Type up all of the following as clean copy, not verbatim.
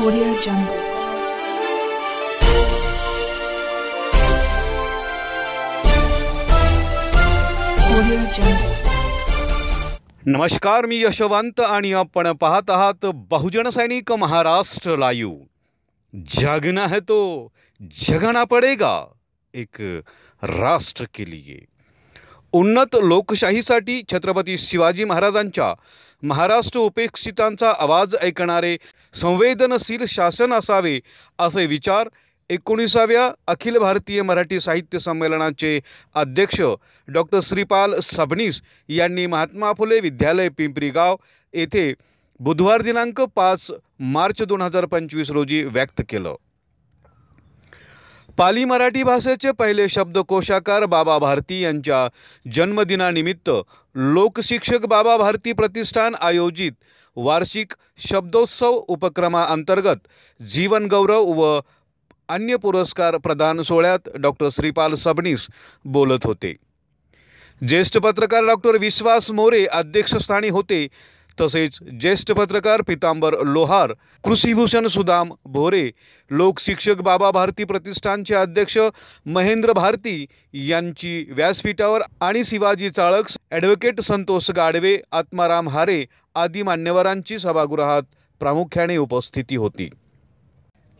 Audio Jungle. Audio Jungle. नमस्कार, मी यशवंत आणि आपण पाहत आहात बहुजन सैनिक महाराष्ट्र लाईव्ह। जागना है तो जगाना पड़ेगा, एक राष्ट्र के लिए। उन्नत लोकशाहीसाठी छत्रपती शिवाजी महाराजांच्या महाराष्ट्र उपेक्षितांचा आवाज ऐकणारे संवेदनशील शासन असावे असे विचार 19व्या अखिल भारतीय मराठी साहित्य संमेलनाचे अध्यक्ष डॉक्टर श्रीपाल सबनीस यांनी महात्मा फुले विद्यालय पिंपरी गाव येथे बुधवार दिनांक 5 मार्च 2025 रोजी व्यक्त केलं। पाली मराठी भाषेचे पहिले शब्दकोशाकार बाबा भारती यांच्या जन्मदिनानिमित्त लोकशिक्षक बाबा भारती प्रतिष्ठान आयोजित वार्षिक शब्दोत्सव उपक्रमाअंतर्गत जीवन गौरव व अन्य पुरस्कार प्रदान सोहळ्यात डॉक्टर श्रीपाल सबनीस बोलत होते। ज्येष्ठ पत्रकार डॉक्टर विश्वास मोरे अध्यक्षस्थानी होते, तसेच ज्येष्ठ पत्रकार पीतांबर लोहार, कृषीभूषण सुदाम भोरे, लोकशिक्षक बाबा भारती प्रतिष्ठानचे अध्यक्ष महेंद्र भारती यांची व्यासपीठावर आणि शिवाजी चाळक, ॲडव्होकेट संतोष गाडवे, आत्माराम हारे आदी मान्यवरांची सभागृहात प्रामुख्याने उपस्थिती होती।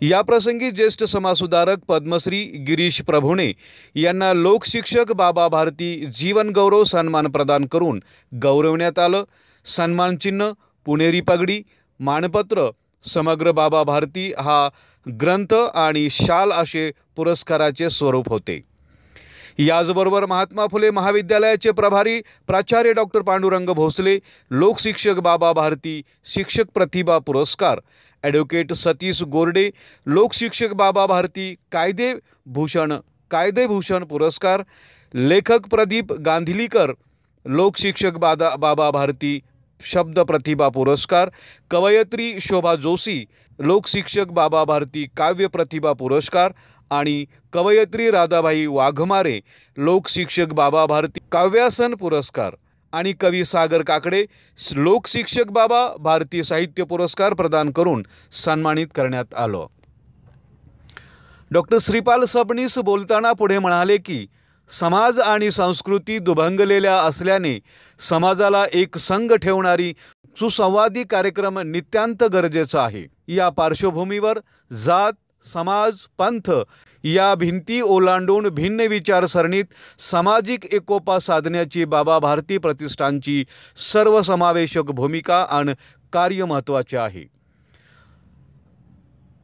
या प्रसंगी ज्येष्ठ समाजसुधारक पद्मश्री गिरीश प्रभुणे यांना लोकशिक्षक बाबा भारती जीवन गौरव सन्मान प्रदान करून गौरवण्यात आलं। सन्मान चिन्ह, पुणेरी पगडी, मानपत्र, समग्र बाबा भारती हा ग्रंथ आणि शाल असे पुरस्काराचे स्वरूप होते। याचबरोबर महात्मा फुले महाविद्यालयाचे प्रभारी प्राचार्य डॉक्टर पांडुरंग भोसले, लोकशिक्षक बाबा भारती शिक्षक प्रतिभा पुरस्कार, ॲडव्होकेट सतीश गोरडे, लोकशिक्षक बाबा भारती कायदेभूषण पुरस्कार, लेखक प्रदीप गांधीलीकर, लोकशिक्षक बाबा भारती शब्द प्रतिभा पुरस्कार, कवयत्री शोभा जोशी, लोकशिक्षक बाबा भारती काव्य प्रतिभा पुरस्कार आणि कवयत्री राधाबाई वाघमारे, लोकशिक्षक बाबा भारती काव्यासन पुरस्कार आणि कवी सागर काकडे, लोकशिक्षक बाबा भारती साहित्य पुरस्कार प्रदान करून सन्मानित करण्यात आलं। डॉक्टर श्रीपाल सबनीस बोलताना पुढे म्हणाले की समाज आणि संस्कृती दुभंगलेल्या असल्याने समाजाला एक संघ ठेवणारी सुसंवादी कार्यक्रम नित्यांत गरजेचा आहे। या पार्श्वभूमीवर जात, समाज, पंथ या भिंती ओलांडून भिन्न विचारसरणीत सामाजिक एकोपा साधण्याची बाबा भारती प्रतिष्ठानची सर्वसमावेशक भूमिका आणि कार्य महत्त्वाचे आहे।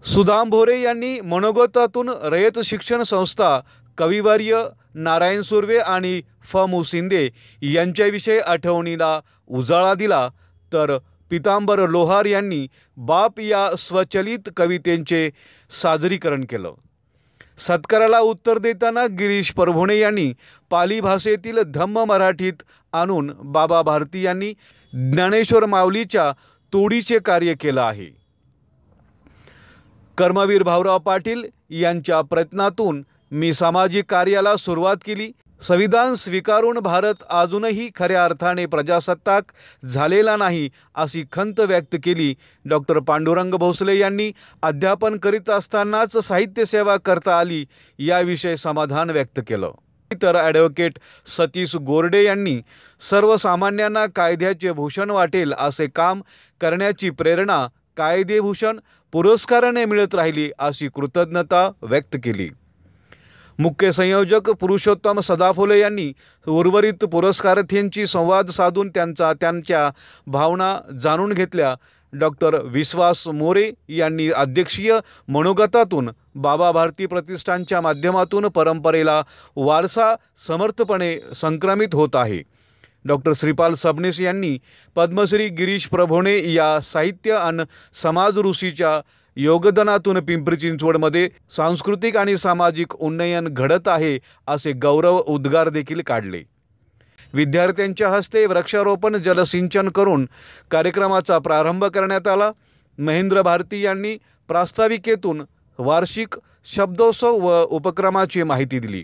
सुदाम भोरे यांनी मनोगतातून रयत शिक्षण संस्था, कविवर्य नारायण सुर्वे आणि फ.मु. शिंदे यांच्याविषयी आठवणीला उजाळा दिला, तर पीतांबर लोहार यांनी बाप या स्वचलित कवितेचे सादरीकरण केलं। सत्काराला उत्तर देताना गिरीश प्रभुणे यांनी पाली भाषेतील धम्म मराठीत आणून बाबा भारती यांनी ज्ञानेश्वर माऊलीच्या तोडीचे कार्य केलं आहे। कर्मवीर भाऊराव पाटील यांच्या प्रयत्नातून मी सामाजिक कार्याला सुरुवात केली। संविधान स्वीकारून भारत अजूनही खऱ्या अर्थाने प्रजासत्ताक झालेला नाही अशी खंत व्यक्त केली। डॉक्टर पांडुरंग भोसले यांनी अध्यापन करीत असतानाच साहित्य सेवा करता आली याविषयी समाधान व्यक्त केलं। तर ॲडव्होकेट सतीश गोरडे यांनी सर्वसामान्यांना कायद्याचे भूषण वाटेल असे काम करण्याची प्रेरणा कायदेभूषण पुरस्काराने मिळत राहिली अशी कृतज्ञता व्यक्त केली। मुख्य संयोजक पुरुषोत्तम सदाफुले यांनी उर्वरित पुरस्कारार्थींची संवाद साधून त्यांच्या भावना जाणून घेतल्या। डॉक्टर विश्वास मोरे यांनी अध्यक्षीय मनोगतातून बाबा भारती प्रतिष्ठानच्या माध्यमातून परंपरेला वारसा समर्थपणे संक्रमित होत आहे। डॉक्टर श्रीपाल सबनीस यांनी पद्मश्री गिरीश प्रभुणे या साहित्य आणि समाज ऋषीच्या योगदानातून पिंपरी चिंचवडमध्ये सांस्कृतिक आणि सामाजिक उन्नयन घडत आहे असे गौरव उद्गार देखील काढले। विद्यार्थ्यांच्या हस्ते वृक्षारोपण जलसिंचन करून कार्यक्रमाचा प्रारंभ करण्यात आला। महेंद्र भारती यांनी प्रास्ताविकेतून वार्षिक शब्दोत्सव व उपक्रमाची माहिती दिली।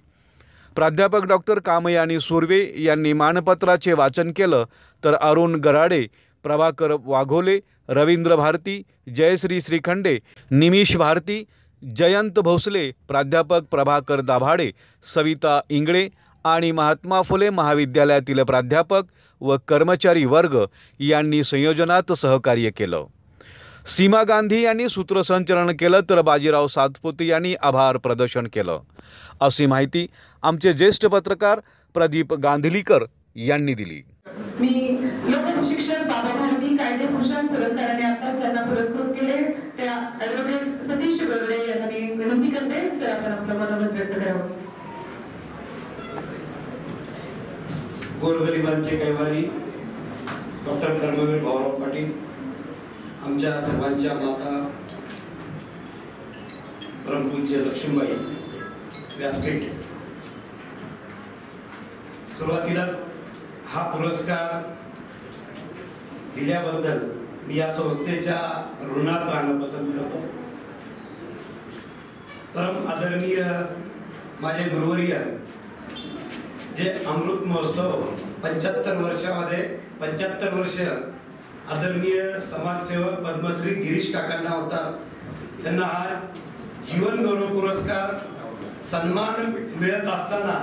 प्राध्यापक डॉक्टर कामयानी सुर्वे यांनी मानपत्राचे वाचन केलं, तर अरुण गराडे, प्रभाकर वाघोले, रवींद्र भारती, जयश्री श्रीखंडे, निमिष भारती, जयंत भोसले, प्राध्यापक प्रभाकर दाभाडे, सविता इंगळे आणि महात्मा फुले महाविद्यालयातील प्राध्यापक व कर्मचारी वर्ग यांनी संयोजनात सहकार्य केलं. सीमा गांधी यांनी सूत्रसंचलन केलं तर बाजीराव सातपुते यांनी आभार प्रदर्शन केलं, अशी माहिती आमचे ज्येष्ठ पत्रकार प्रदीप गांधीलीकर यांनी दिली. मी लोकशिक्षण बाबा भारती कायदेभूषण पुरस्काराने आता ज्यांना पुरस्कृत केले त्या ॲडव्होकेट सतीश बर्डे यांना मी विनंती करते, सर आपण आपलं मनोगत व्यक्त करावं. गोरगरिबांचे कैवारी डॉक्टर कर्मवीर भाऊराव पाटील, आमच्या सर्वांच्या माता परमपूज्य लक्ष्मीबाई व्यासपीठ, सुरुवातीला हा पुरस्कार दिल्याबद्दल मी या संस्थेच्या ऋणात राहणं पसंत करतो. परम आदरणीय माझे गुरुवर्य जे अमृत महोत्सव 75 वर्षामध्ये 75 वर्ष आदरणीय समाजसेवक पद्मश्री गिरीश काकांना होता, त्यांना हा जीवन गौरव पुरस्कार सन्मान मिळत असताना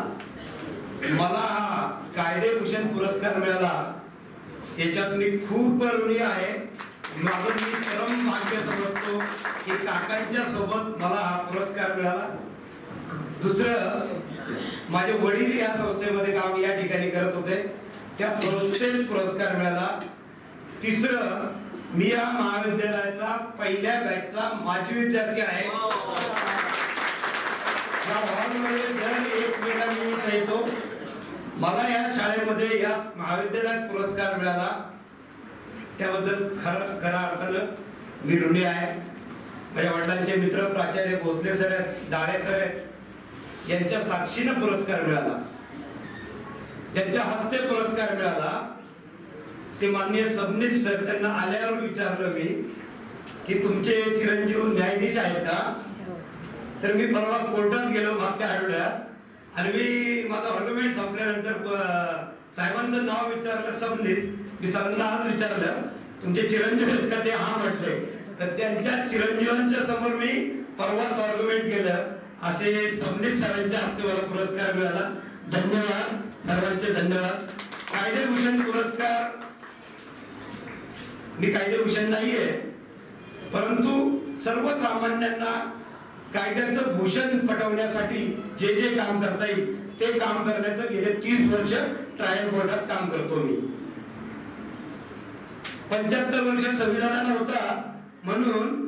मला हा कायदेभूषण पुरस्कार मिळाला, याच्यात मी खूप ऋणी आहे. माझं मी परम भाग्य समजतो की काकांच्या सोबत मला हा पुरस्कार मिळाला. दुसरं, माझे वडील या संस्थेमध्ये काम या ठिकाणी करत होते, त्या संस्थेत पुरस्कार मिळाला. तिसरं, मी या महाविद्यालयाचा पहिल्या बॅचचा माजी विद्यार्थी आहे. या हॉलमध्ये दर एक वेळा मी येतो. मला या शाळेमध्ये या महाविद्यालयात पुरस्कार मिळाला, त्याबद्दल खऱ्या अर्थानं मी ऋणी आहे. माझ्या वडिलांचे मित्र प्राचार्य भोसले सर आहेत, डाळे सर आहेत, यांच्या साक्षीनं पुरस्कार मिळाला, त्यांच्या हस्ते पुरस्कार मिळाला. ते माननीय सबनीस सर, त्यांना आल्यावर विचारलं मी की तुमचे चिरंजीव न्यायाधीश आहेत का, तर मी परवा कोर्टात गेलो मागच्या आठवड्यात आणि मी माझा आर्ग्युमेंट संपल्यानंतर साहेबांचं नाव विचारलं सबनीस. मी सरांना आज विचारलं तुमचे चिरंजीव आहेत का, ते हा म्हटले. तर त्यांच्या चिरंजीवांच्या समोर मी परवाच आर्ग्युमेंट केलं. असे सबनीस सरांच्या हस्ते मला पुरस्कार मिळाला. धन्यवाद, सर्वांचे धन्यवाद. कायदेभूषण पुरस्कार मी कायदेभूषण नाहीये, परंतु सर्वसामान्यांना कायद्याचं भूषण पटवण्यासाठी जे जे काम करता येईल ते काम करण्याचं गेले 30 वर्ष ट्रायल कोर्टात काम करतो मी. 75 वर्ष संविधानाला होता म्हणून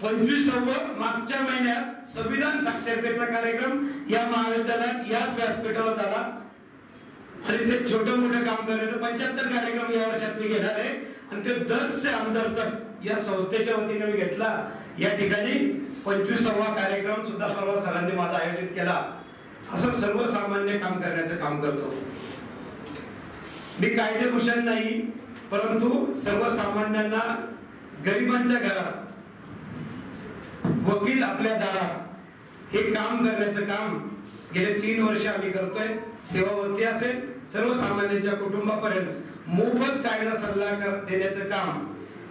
25व्या मागच्या महिन्यात संविधान साक्षरतेचा कार्यक्रम या महाविद्यालयात याच व्यासपीठावर झाला आणि ते छोटे मोठे काम करण्याचं 75 कार्यक्रम या वर्षात मी घेणार आहे आणि ते दरचे आमदार तक या संस्थेच्या वतीने मी घेतला. या ठिकाणी 25वा कार्यक्रम सुद्धा परवा सरांनी माझा आयोजित केला. असं सर्वसामान्य काम करण्याचं काम करतो मी. कायदेभूषण नाही, परंतु सर्वसामान्यांना, गरिबांच्या घरात, वकील आपल्या दारात हे काम करण्याचं काम गेले 3 वर्ष आम्ही करतोय. सेवावृत्ती असेल, सर्वसामान्यांच्या कुटुंबापर्यंत मोफत कायदा सल्ला देण्याचं काम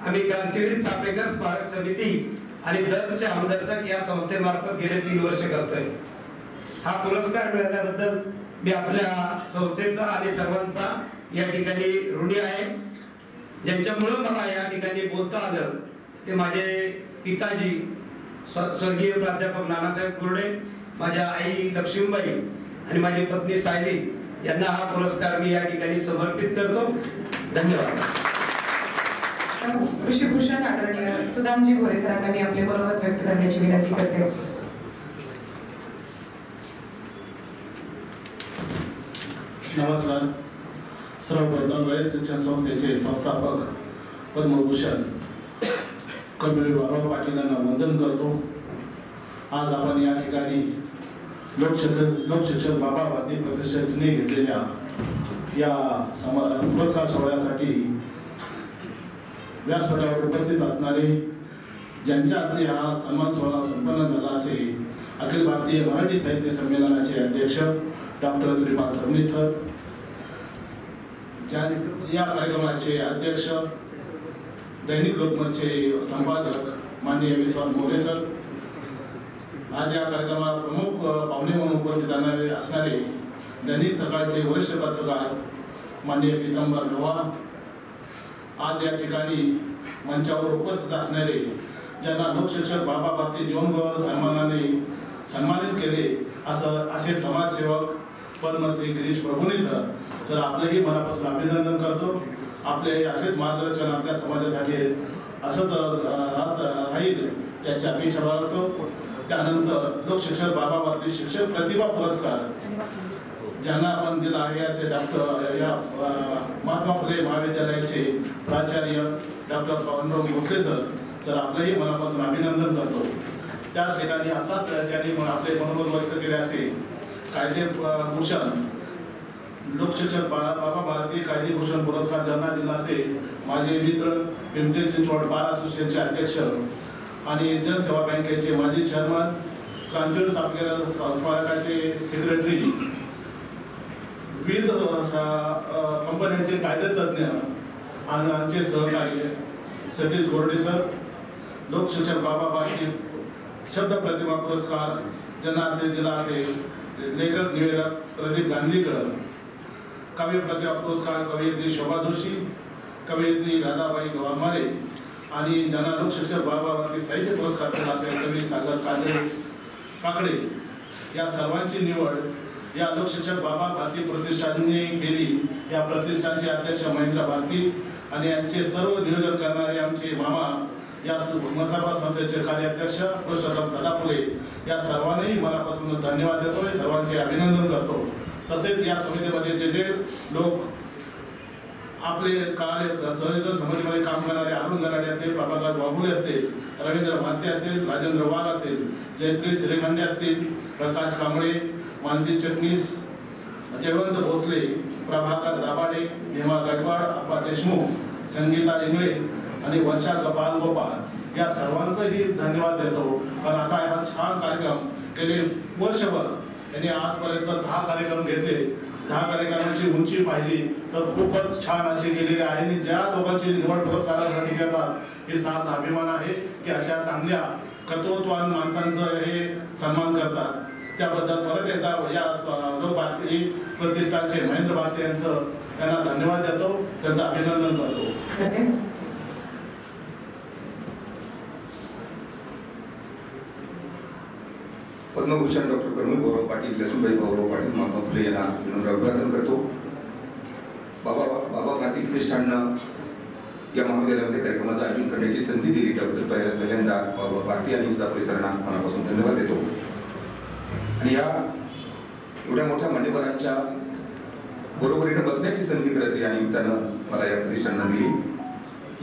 आम्ही क्रांतीवीर चापेकर स्मारक समिती आणि दरच्या आमदार तक या संस्थेमार्फत गेले 3 वर्ष करतोय. हा पुरस्कार मिळाल्याबद्दल मी आपल्या संस्थेचा आणि सर्वांचा या ठिकाणी ऋणी आहे. ज्यांच्यामुळे मला या ठिकाणी बोलता आलं ते माझे पिताजी स्वर्गीय प्राध्यापक नानासाहेब कुर्डे, माझ्या आई लक्ष्मीबाई आणि माझी पत्नी सायली यांना हा पुरस्कार मी या ठिकाणी समर्पित करतो. धन्यवाद. कृषीभूषण आदरणीय सुदामजी भोरे सरांना मी आपले मनोगत व्यक्त करण्याची विनंती करते. नमस्कार. सर्वप्रथम गळेश शिक्षण संस्थेचे संस्थापक पद्मभूषण कर्मवीर भाऊराव पाटील यांना वंदन करतो. आज आपण या ठिकाणी लोकशिक्षक बाबा भारती प्रतिष्ठानने घेतलेल्या या पुरस्कार सोहळ्यासाठी व्यासपीठावर उपस्थित असणारे, ज्यांच्या हस्ते हा सन्मान सोहळा संपन्न झाला असे अखिल भारतीय मराठी साहित्य संमेलनाचे अध्यक्ष डॉक्टर श्रीपाद सबनीस सर, या कार्यक्रमाचे अध्यक्ष दैनिक लोकमतचे संपादक माननीय विश्वास मोरे सर, आज या कार्यक्रमात प्रमुख पाहुणे म्हणून उपस्थित असणारे दैनिक सकाळचे वरिष्ठ पत्रकार माननीय पीतांबर गव्हाण, आज या ठिकाणी मंचावर उपस्थित असणारे ज्यांना लोकशिक्षक बाबा भारती जीवन गौरव सन्मानाने सन्मानित केले असे समाजसेवक पद्मश्री गिरीश प्रभुणे सर, आपलेही मनापासून अभिनंदन करतो. आपले असेच मार्गदर्शन आपल्या समाजासाठी असंच राहील याची अपेक्षा बाळगतो. त्यानंतर लोकशिक्षक बाबा भारती शिक्षक प्रतिभा पुरस्कार ज्यांना आपण दिला आहे असे डॉक्टर या महात्मा फुले महाविद्यालयाचे प्राचार्य डॉक्टर पांडुरंग भोसले सर, आपलेही मनापासून अभिनंदन करतो. त्याच ठिकाणी आताच त्यांनी आपले मनोगत व्यक्त केले असे कायदेभूषण लोकशिक्षक बाबा भारती कायदेभूषण पुरस्कार ज्यांना दिला असे माझे मित्र पिंपरी चिंचवड बार असोसिएशनचे अध्यक्ष आणि जनसेवा बँकेचे माजी चेअरमन, क्रांतीवीर चापकेर स्मारकाचे सेक्रेटरी, विविध कंपन्यांचे कायदेतज्ञ आणि आमचे सहकारी सतीश गोरडे सर, लोकशिक्षक बाबा भारती शब्द प्रतिभा पुरस्कार ज्यांना असे दिला असे लेखक निवेदक प्रदीप गांधीकर, काव्य प्रतिभा पुरस्कार कवयित्री शोभा जोशी, कवयित्री राधाबाई गवामारे आणि ज्यांना लोकशिक्षक बाबा भारती साहित्य पुरस्कार दिला असेल कवी सागर काकडे, या सर्वांची निवड या लोकशिक्षक बाबा भारती प्रतिष्ठानने केली. या प्रतिष्ठानचे अध्यक्ष महेंद्र भारती आणि यांचे सर्व नियोजन करणारे आमचे मामा या मसाबा संस्थेचे कार्याध्यक्ष पुरुषोत्तम सदाफुले, या सर्वांनाही मनापासून धन्यवाद देतो, सर्वांचे अभिनंदन करतो. तसेच या समितीमध्ये जे लोक आपले कार्य संयोजन समितीमध्ये काम करणारे अरुण गराडे असेल, प्रभाकर बाबुले असतील, रवींद्र भारती असेल, राजेंद्र वाघ असेल, जयश्री श्रीखंडे असतील, प्रकाश कांबळे, मानसी चिटणीस, जयवंत भोसले, प्रभाकर दाभाडे, हेमा गडवाड, अप्पा देशमुख, संगीता इंगळे आणि वर्षा बालगोपाल, या सर्वांचाही धन्यवाद देतो. कारण असा हा छान कार्यक्रम गेले वर्षभर यांनी आजपर्यंत 10 कार्यक्रम घेतले. 10 कार्यक्रमांची उंची पाहिली तर खूपच छान अशी गेलेली आहे आणि ज्या लोकांची निवड पुरस्कारासाठी करतात हे साथ अभिमान आहे की अशा चांगल्या कर्तृत्ववान माणसांचं हे सन्मान करतात. त्याबद्दल परत एकदा या लोक भारती प्रतिष्ठानचे महेंद्र भारती यांचं त्यांना धन्यवाद देतो, त्यांचं अभिनंदन करतो. पद्मभूषण डॉक्टर कर्मवीर गौरव पाटील, लक्ष्मीबाई गौरव पाटील, महात्मा फुले यांना विनम्र अभिवादन करतो. बाबा भारती प्रतिष्ठाननं या महाविद्यालयामध्ये कार्यक्रमाचं आयोजन करण्याची संधी दिली त्याबद्दल पहिल्यांदा बाबा भारती आणि सुद्धा परिसरांना मनापासून धन्यवाद देतो. आणि या एवढ्या मोठ्या मान्यवरांच्या बरोबरीने बसण्याची संधी करत या निमित्तानं मला या प्रतिष्ठानानं दिली.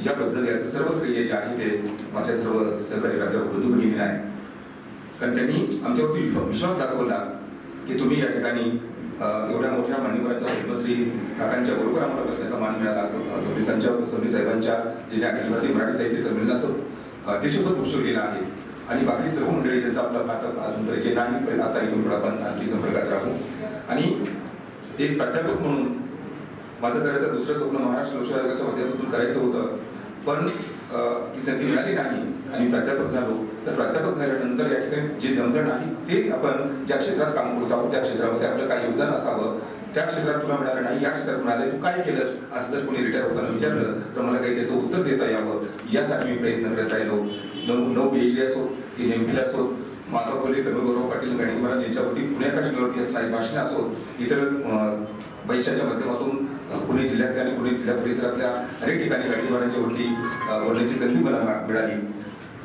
याबद्दल याचं सर्व श्रेय जे आहे ते माझ्या सर्व सहकारी प्राध्यापक बंधू भगिनींना आहे. कारण त्यांनी आमच्यावरती विश्वास दाखवला की तुम्ही या ठिकाणी एवढ्या मोठ्या मान्यवरांच्या पद्मश्री काकांच्या बरोबर आम्हाला बसण्याचा मान मिळाला. सबनी साहेबांच्या जे अखिल भारतीय मराठी साहित्य संमेलनाचं अध्यक्षपद भूषवलं गेलं आहे आणि बाकी सर्व मंडळी ज्यांचा आपला फारसा अजून परिचय नाही, पण आता इथून थोडा आपण आणखी संपर्कात राहू. आणि एक प्राध्यापक म्हणून माझं खरं तर दुसरं स्वप्न महाराष्ट्र लोकसेवा आयोगाच्या माध्यमातून करायचं होतं, पण ती संधी मिळाली नाही आणि प्राध्यापक झालो. तर प्राध्यापक झाल्यानंतर या ठिकाणी जे जमलं नाही ते आपण ज्या क्षेत्रात काम करत आहोत त्या क्षेत्रामध्ये आपलं काय योगदान असावं, त्या क्षेत्रात तुला मिळालं नाही, या क्षेत्रात मिळालं, तू काय केलंस असं जर कोणी रिटायर होताना विचारलं तर मला काही त्याचं उत्तर देता यावं यासाठी मी प्रयत्न करत राहिलो. 9 PhD असो की MPhil असो, महात्मा फुले कर्मगौरव पाटील गणित महाराज यांच्यावरती पुण्याच्या युनिव्हर्सिटी असणारी भाषणे असो, इतर पैशाच्या माध्यमातून पुणे जिल्ह्यातल्या आणि पुणे जिल्हा परिसरातल्या अनेक ठिकाणी गणितवारांच्या वरती बोलण्याची संधी मला मिळाली.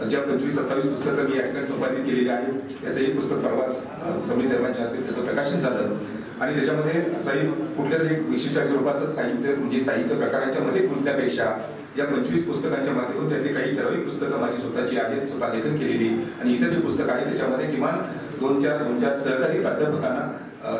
ज्या 25-27 पुस्तकं मी या ठिकाणी संपादित केलेली आहेत त्याचं एक पुस्तक परवाच सबनी साहेबांच्या हस्ते त्याचं प्रकाशन झालं आणि त्याच्यामध्ये असंही कुठल्या तरी विशिष्ट स्वरूपाचं साहित्य म्हणजे साहित्य प्रकारांच्या मध्ये गुंतण्यापेक्षा या 25 पुस्तकांच्या माध्यमातून त्यातली काही ठराविक पुस्तकं माझी स्वतःची आहेत, स्वतः लेखन केलेली आणि इतर जे पुस्तकं आहेत त्याच्यामध्ये किमान 2-4 सहकारी प्राध्यापकांना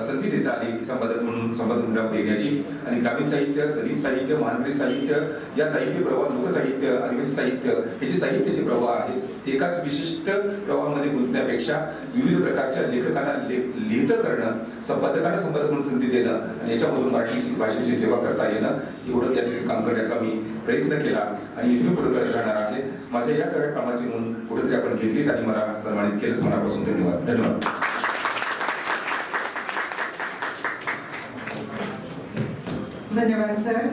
संधी देता आली संपादक म्हणून संपादक मंडळामध्ये येण्याची. आणि ग्रामीण साहित्य, दलित साहित्य, महानगरी साहित्य, या साहित्य प्रवाह, लोकसाहित्य, आदिवासी साहित्य हे जे साहित्याचे प्रवाह आहेत एकाच विशिष्ट प्रवाहामध्ये गुंतण्यापेक्षा विविध प्रकारच्या लेखकांना लिहितं करणं, संपादकांना संपादक म्हणून संधी देणं आणि याच्यामधून मराठी भाषेची सेवा करता येणं, एवढं त्या ठिकाणी काम करण्याचा मी प्रयत्न केला आणि इथून पुढे करत राहणार आहे. माझ्या या सगळ्या कामाची नोंद कुठेतरी आपण घेतलीत आणि मला सन्मानित केलं. मनापासून धन्यवाद. धन्यवाद. धन्यवाद सर.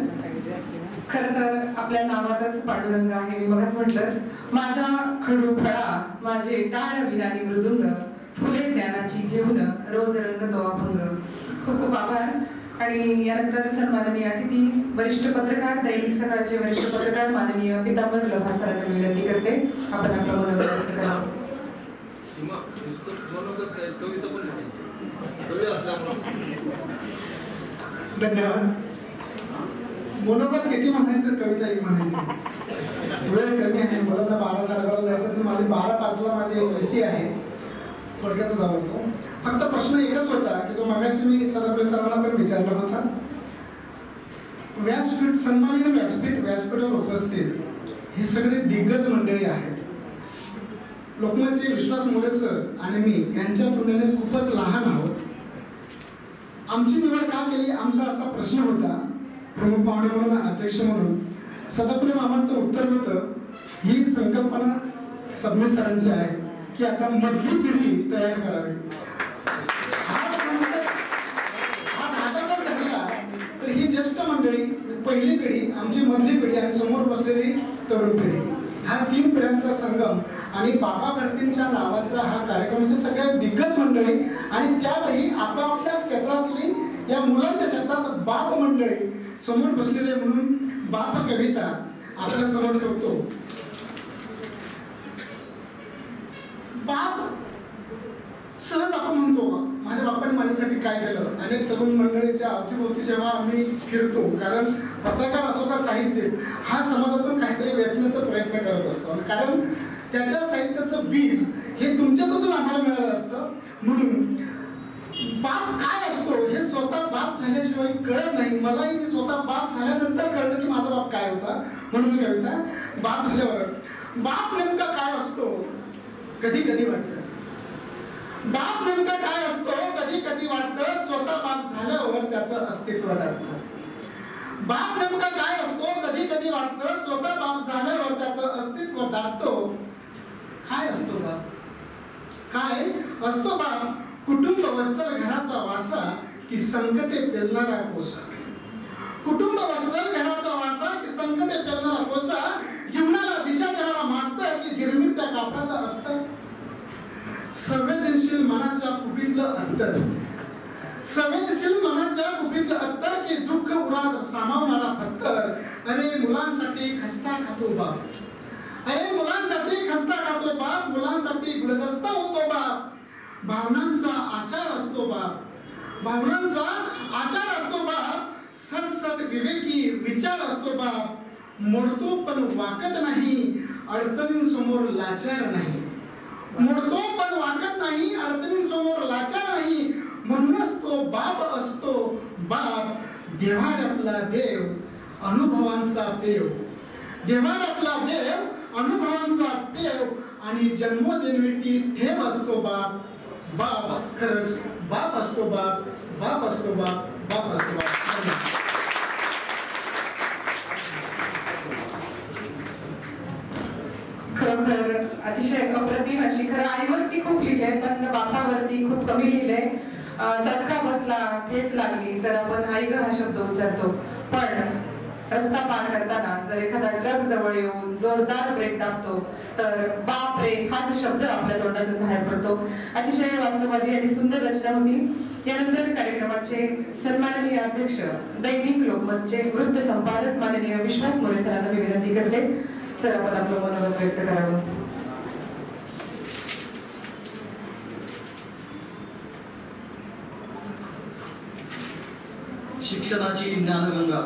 खरं तर आपल्या नावातच पांडुरंग आहे. मी मगच म्हटलं, माझा खडू फळा माझे टाळ विनानी मृदुंग, फुले ज्ञानाची घेऊन रोज रंगतो अभंग. खूप खूप आभार. आणि यानंतर सन्माननीय अतिथी वरिष्ठ पत्रकार, दैनिक सकाळचे वरिष्ठ पत्रकार माननीय पितांबर लोहार सरांना विनंती करते आपण आपलं मनोगत व्यक्त करावं. धन्यवाद. मनोगत किती म्हणायचं, कविता एक म्हणायची. वेळ कमी आहे, मला 12:30 जायचं असेल. मला 12:05 माझी एक लसी आहे, थोडक्यातच आवडतो. फक्त प्रश्न एकच होता की तो मागाशी मी सदाफुले सरांना पण विचारला होता. व्यासपीठ, सन्माननीय व्यासपीठावर उपस्थित ही सगळी दिग्गज मंडळी आहेत. लोकमतचे विश्वास मोरे सर आणि मी यांच्या तुलनेने खूपच लहान आहोत. आमची निवड का केली, आमचा असा प्रश्न होता. प्रमुख पाहुणे म्हणून, अध्यक्ष म्हणून सदाफुले मामांचं उत्तर होतं, ही संकल्पना सबनीस सरांची आहे की आता मधली पिढी तयार करावी. हा धागा जर धरला तर ही ज्येष्ठ मंडळी, पहिली पिढी, आमची मधली पिढी आणि समोर बसलेली तरुण पिढी, हा 3 पिढ्यांचा संगम आणि बाबा भारतींच्या नावाचा हा कार्यक्रमाचे सगळ्या दिग्गज मंडळी आणि त्यातही आपापल्या क्षेत्रातली या मुलांच्या क्षेत्रात बाप मंडळी समोर बसलेले म्हणून बाप कविता आपल्या समोर ठेवतो. बाप सहज आपण म्हणतो, माझ्या बापाने माझ्यासाठी काय केलं. अनेक तरुण मंडळीच्या अवतीभोवती जेव्हा आम्ही फिरतो, कारण पत्रकार असो का साहित्य, हा समाजातून काहीतरी वेचण्याचा प्रयत्न करत असतो. कारण त्याच्या साहित्याचं बीज हे तुमच्यातून आम्हाला मिळालं असतं. म्हणून बाप काय असतो हे स्वतः बाप झाल्याशिवाय कळत नाही. मलाही मी स्वतः बाप झाल्यानंतर कळलं की माझा बाप काय होता. म्हणून कविता बाप झाल्यावर, बाप नेमका काय असतो कधी कधी वाटतं. बाप नेमका काय असतो कधी कधी वाटतं, स्वतः बाप झाल्यावर त्याचं अस्तित्व दाटतं. बाप नेमका काय असतो कधी कधी वाटतं, स्वतः बाप झाल्यावर त्याचं अस्तित्व दाटतो. काय असतो बाप, काय असतो बाप? कुटुंब वत्सल घराचा वासा की संकटे पेलणारा कोसा. कुटुंब वत्सल घराचा वासा की संकटे पेलणारा कोसा, जीवनाला दिशा देणारा मास्तर की झिरमिरत्या कापडाचा अस्तर. संवेदनशील मनाच्या कुपीतलं अत्तर, संवेदनशील मनाच्या कुपीतलं अत्तर की दुःख उरात सामावणारा पत्तर. अरे मुलांसाठी खस्ता खातो बाप, अरे मुलांसाठी खस्ता खातो बाप, मुलांसाठी गुलदस्ता होतो बाप. भावनांचा आचार असतो बाप, भावनांचा आचार असतो बाप. सत विवेकी विचार असतो बाप. मोडतो पण वाकत नाही, अडचणींसमोर लाचार नाही. मोडतो पण वाकत नाही, अडचणींसमोर लाचार नाही. म्हणूनच तो बाप असतो बाप. देवाऱ्यातला देव अनुभवांचा पेव, देवाऱ्यातला देव अनुभवांचा पेव आणि जन्मोजन्मीची ठेव असतो बाप. बाप खरंच बाप असतो बाप, बाप असतो बाप, बाप असतो बाप. खरोखर अतिशय अप्रतिम अशी. खरं आईवरती खूप लिहिलंय पण बापावरती खूप कमी लिहिलंय. चटका बसला, ठेच लागली तर आपण आई ग हा शब्द उच्चारतो. पण रस्ता पार करताना जर एखादा ट्रक जवळ येऊन जोरदार ब्रेक दाबतो तर बाप रे हाच शब्द आपल्या तोंडातून बाहेर पडतो. अतिशय वास्तववादी आणि सुंदर रचना होती. यानंतर कार्यक्रमाचे सन्माननीय अध्यक्ष, दैनिक लोकमतचे वृत्त संपादक माननीय विश्वास मोरे सरांना मी विनंती करते. सर आपण आपलं मनोगत व्यक्त करावं. शिक्षणाची ज्ञानगंगा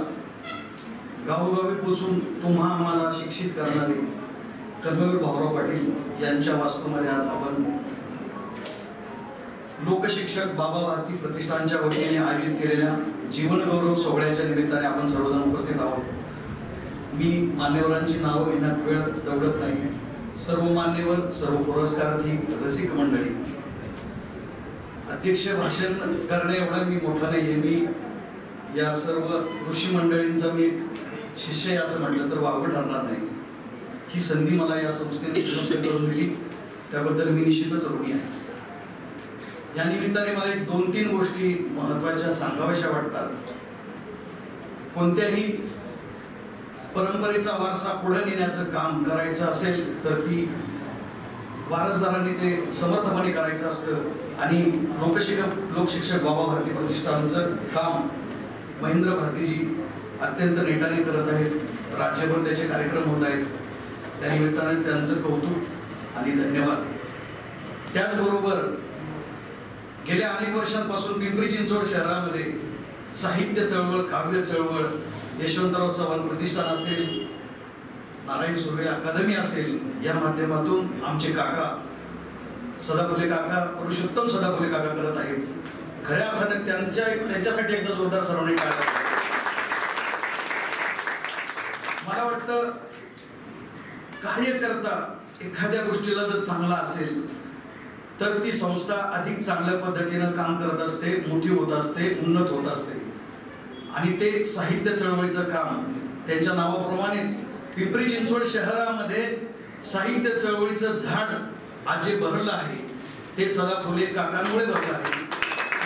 गावोगावी पोचून तुम्हा आम्हाला शिक्षित करणारे कर्मवीर भाऊराव पाटील यांच्या वास्तूमध्ये आज आपण लोकशिक्षक बाबा भारती प्रतिष्ठानच्या वतीने आयोजित केलेल्या जीवनगौरव सोहळ्याच्या निमित्ताने आपण सर्वजण उपस्थित आहोत. मी मान्यवरांची नावं घेण्यात वेळ दवडत नाही. सर्व मान्यवर, सर्व पुरस्कारार्थी, रसिक मंडळी, अध्यक्ष भाषण करणे एवढा मी मोठा नाही आहे. मी या सर्व ऋषी मंडळींचा मी शिष्य आहे असं म्हटलं तर वावगं ठरणार नाही. ही संधी मला या संस्थेने उपलब्ध करून दिली, त्याबद्दल मी निश्चितच ऋणी आहे. या निमित्ताने मला एक 2-3 गोष्टी महत्त्वाच्या सांगाव्याशा वाटतात. कोणत्याही परंपरेचा वारसा पुढे नेण्याचं काम करायचं असेल तर ती वारसदारांनी ते समर्थपणे करायचं असतं आणि लोकशिक्षक बाबा भारती प्रतिष्ठानचं काम महेंद्र भारतीजी अत्यंत नेटाने करत आहेत. राज्यभर त्याचे कार्यक्रम होत आहेत. त्या निमित्ताने त्यांचं कौतुक आणि धन्यवाद. त्याचबरोबर गेल्या अनेक वर्षांपासून पिंपरी चिंचवड शहरामध्ये साहित्य चळवळ, काव्य चळवळ, यशवंतराव चव्हाण प्रतिष्ठान असेल, नारायण सुर्वे अकादमी असेल, या माध्यमातून आमचे काका सदाफुले काका, पुरुषोत्तम सदाफुले काका करत आहेत. खऱ्या अर्थाने त्यांच्यासाठी एकदा जोरदार सर्वांनी टाळ्या. मला वाटतं कार्यकर्ता एखाद्या गोष्टीला जर चांगला असेल तर ती संस्था अधिक चांगल्या पद्धतीनं काम करत असते, मोठी होत असते, उन्नत होत असते. आणि ते साहित्य चळवळीचं काम त्यांच्या नावाप्रमाणेच पिंपरी चिंचवड शहरामध्ये साहित्य चळवळीचं झाड आज जे बहरलं आहे ते सदाफुले काकांमुळे बहरलं आहे.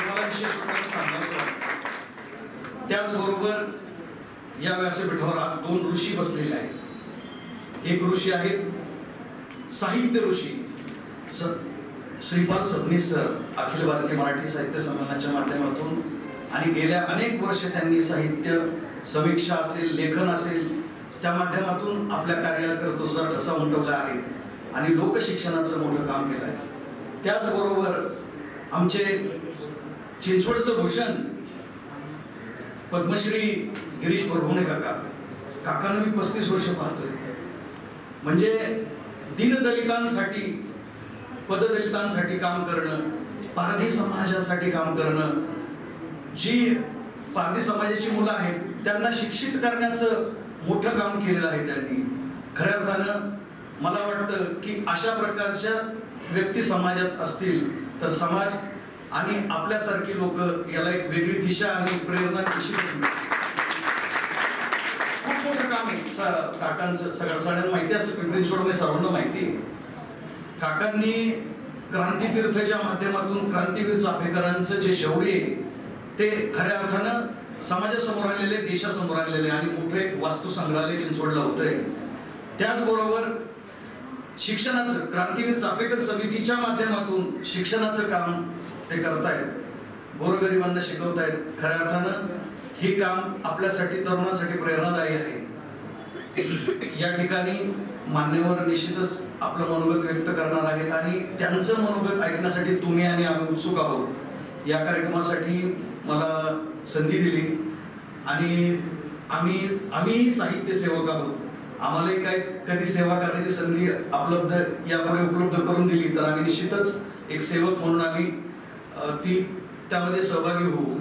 मला विशेष सांगायचं वाटतं. त्याचबरोबर या व्यासपीठावर आज 2 ऋषी बसलेले आहेत. एक ऋषी आहेत साहित्य ऋषी श्रीपाल सबनीस सर, अखिल भारतीय मराठी साहित्य संमेलनाच्या माध्यमातून, आणि गेल्या अनेक वर्ष त्यांनी साहित्य समीक्षा असेल, लेखन असेल, त्या माध्यमातून आपल्या कार्यकर्त्याचा ठसा उमटवला आहे आणि लोकशिक्षणाचं मोठं काम केलं आहे. त्याचबरोबर आमचे चिंचवडचं भूषण पद्मश्री गिरीश परभुणे काकांना मी 35 वर्ष पाहतोय. म्हणजे दीनदलितांसाठी, पददलितांसाठी काम करणं, पारधी समाजासाठी काम करणं, जी पारधी समाजाची मुलं आहेत त्यांना शिक्षित करण्याचं मोठं काम केलेलं आहे त्यांनी. खऱ्या अर्थानं मला वाटतं की अशा प्रकारच्या व्यक्ती समाजात असतील तर समाज आणि आपल्यासारखी लोक याला एक वेगळी दिशा आणि प्रेरणा निश्चित. खूप मोठं काम आहे काकांचं. सगळ्यांना माहिती असेल, पिंपरी चिंचवडमध्ये सर्वांना माहिती आहे. काकांनी क्रांतीतीर्थच्या माध्यमातून क्रांतीवीर चाफेकरांचं जे शौर्य आहे ते खऱ्या अर्थानं समाजासमोर आणलेले, देशासमोर आणलेले आणि मोठे वास्तू संग्रहालय चिंचवडला होतंय. त्याचबरोबर शिक्षणाचं, क्रांतीवीर चाफेकर समितीच्या माध्यमातून शिक्षणाचं काम ते करतायत, गोरगरिबांना शिकवतायत. खऱ्या अर्थानं हे काम आपल्यासाठी, तरुणांसाठी प्रेरणादायी आहे. या ठिकाणी मान्यवर निश्चितच आपलं मनोगत व्यक्त करणार आहेत आणि त्यांचं मनोगत ऐकण्यासाठी तुम्ही आणि आम्ही उत्सुक आहोत. या कार्यक्रमासाठी मला संधी दिली आणि आम्ही साहित्य सेवक आहोत. आम्हालाही काय कधी सेवा करण्याची संधी यापुढे उपलब्ध करून दिली तर आम्ही निश्चितच एक सेवक म्हणून आम्ही त्यामध्ये सहभागी होऊ.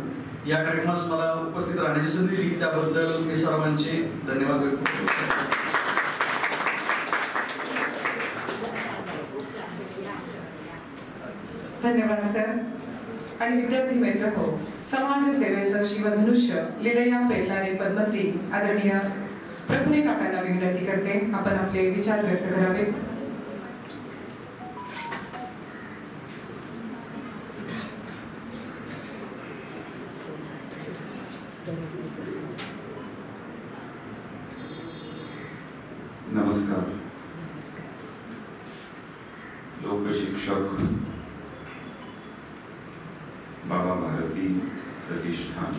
या कार्यक्रमास मला उपस्थित राहण्याची संधी दिली त्याबद्दल मी सर्वांचे धन्यवाद व्यक्त करतो. धन्यवाद सर. आणि विद्यार्थी मित्र हो, समाजसेवेचं शिवधनुष्य लिलया पेलणारे पद्मश्री आदरणीय प्रभुणे काकांना विनंती करते आपण आपले विचार व्यक्त करावेत. नमस्कार. लोकशिक्षक बाबा भारती प्रतिष्ठान,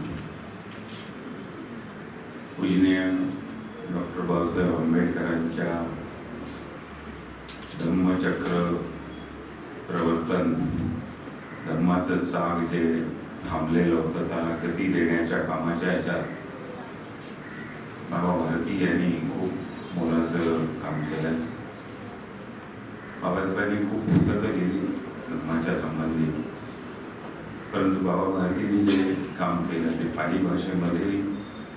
पूजनीय डॉक्टर बाबासाहेब आंबेडकरांच्या धम्मचक्र प्रवर्तन, धर्माचं चाक जे थांबलेलं होतं त्याला गती देण्याच्या कामाच्या ह्याच्यात बाबा भारती यांनी खूप मोलाचं काम केलं. बाबासाहेबांनी खूप पुस्तकं लिहिली धर्माच्या संबंधित, परंतु बाबा भारतींनी जे काम केलं ते पाली भाषेमध्ये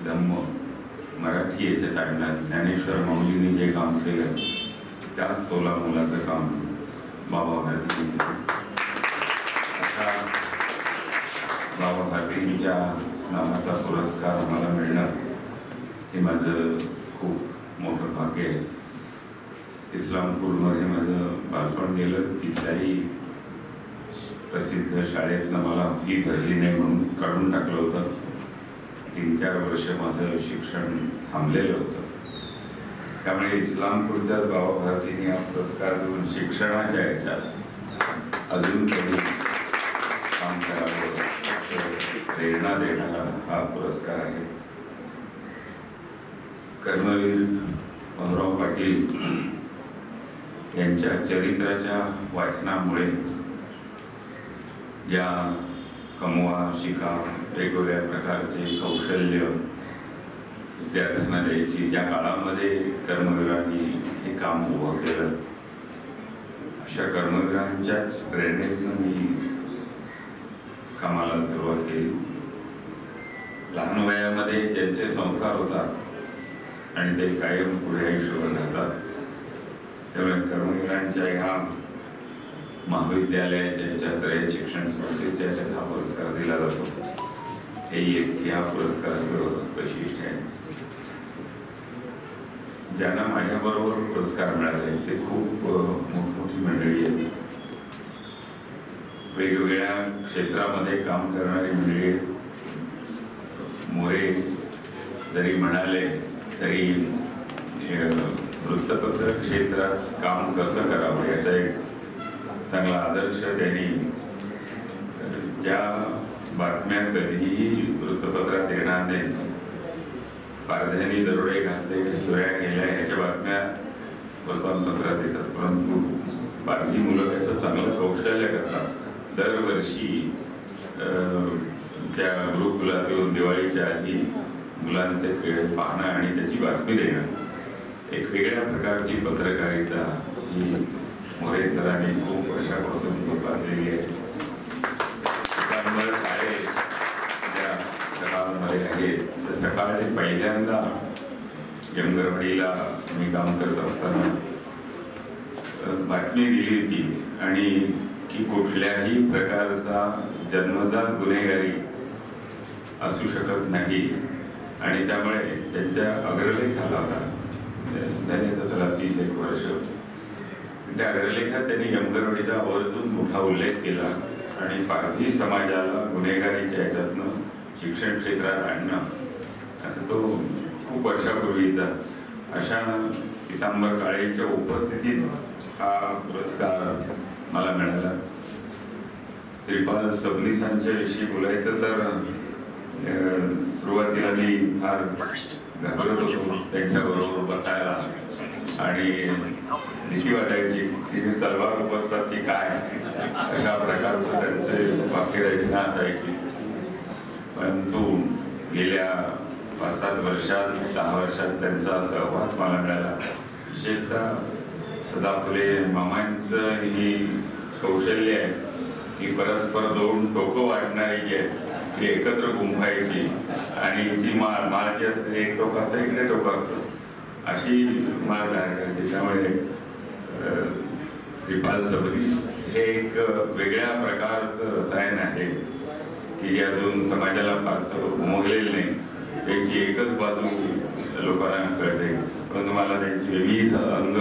धम्म, मराठी याच्यात आणण्यात, ज्ञानेश्वर माऊलींनी जे काम केलं त्याच तोला मोलाचं काम बाबा भारतींनी केलं. अशा बाबा भारतींच्या नावाचा पुरस्कार मला मिळणं हे माझं खूप मोठं भाग्य आहे. इस्लामपूरमध्ये माझं बालपण गेलं. तिथल्याही प्रसिद्ध शाळेतनं मला फी भरली नाही म्हणून काढून टाकलं होतं. 3-4 वर्ष माझं शिक्षण थांबलेलं होतं. त्यामुळे इस्लामपूरच्याच बाबा भारतींनी हा पुरस्कार देऊन शिक्षणाच्या याच्यात अजून कधी काम करावं प्रेरणा देणारा हा पुरस्कार आहे. कर्मवीर मधुराव पाटील यांच्या चरित्राच्या वाचनामुळे या कमवा शिका वेगवेगळ्या प्रकारचे कौशल्य विद्यार्थ्यांना द्यायची ज्या काळामध्ये कर्मवीरांनी हे काम उभं केलं, अशा कर्मवीरांच्याच प्रेरणेतून मी कामाला सुरुवात केली. लहान वयामध्ये ज्यांचे संस्कार होतात आणि ते कायम पुढे आयुष्यभर राहतात, त्यामुळे कर्मवीरांच्या ह्या महाविद्यालयाच्या याच्यात रयत शिक्षण संस्थेच्या याच्यात हा पुरस्कार दिला जातो. हे एक या पुरस्काराचं वैशिष्ट्य आहे. ज्यांना माझ्याबरोबर पुरस्कार मिळाले ते खूप मोठमोठी मंडळी आहेत. वेगवेगळ्या क्षेत्रामध्ये काम करणारी मंडळी आहेत. मोरे जरी म्हणाले तरी वृत्तपत्र क्षेत्रात काम कसं करावं याचा एक चांगला आदर्श त्यांनी, ज्या बातम्या कधीही वृत्तपत्रात येणार नाही, पारध्यानी दरोडे घातले, चोऱ्या केल्या ह्याच्या बातम्या वर्तमानपत्रात येतात, परंतु पारधी मुलं त्याचं चांगलं कौशल्य करतात. दरवर्षी त्या गुरुकुलातून दिवाळीच्या आधी मुलांचे खेळ पाहणं आणि त्याची बातमी देणं, एक वेगळ्या प्रकारची पत्रकारिता ही मोरेकरांनी खूप वर्षापासून पाहिलेली आहे. शाळेत ज्या सकाळमध्ये आहेत, तर सकाळचे पहिल्यांदा जंगरवाडीला मी काम करत असताना बातमी दिली होती आणि की कुठल्याही प्रकारचा जन्मजात गुन्हेगारी असू शकत नाही आणि त्यामुळे त्यांच्या अग्रलेख आला होता. त्याला 30-1 वर्ष. त्या अग्रलेखात त्यांनी यमगरवाडीचा आवर्जून मोठा उल्लेख केला आणि पारधी समाजाला गुन्हेगारीच्या ह्याच्यातनं शिक्षण क्षेत्रात आणणं, असं तो खूप वर्षापूर्वीचा. अशा पितांबर काळेंच्या उपस्थितीत हा पुरस्कार मला मिळाला. श्रीपाल सबनीसांच्या विषयी बोलायचं तर सुरुवातीला मी फार घाबरत होतो त्यांच्याबरोबर बसायला आणि भीती वाटायची की तलवार उपसतात की काय, अशा प्रकारचं त्यांचे वाक्यरचना असायची. परंतु गेल्या 5-7 वर्षात 10 वर्षात त्यांचा सहवास मला मिळाला. विशेषतः सदा फुले मामांचं ही कौशल्य आहे की परस्पर 2 टोकं वाटणारी जी आहे ती एकत्र गुंफायची आणि ती माळ जी असते, एक टोक असतं इकडे टोक असतं, अशी माळ तयार करायची. त्यामुळे श्रीपाल सबनीस हे एक वेगळ्या प्रकारचं रसायन आहे की जे अजून समाजाला फारसं उमगलेलं नाही. त्याची एकच बाजू लोकांना कळते, परंतु मला त्यांची विविध अंग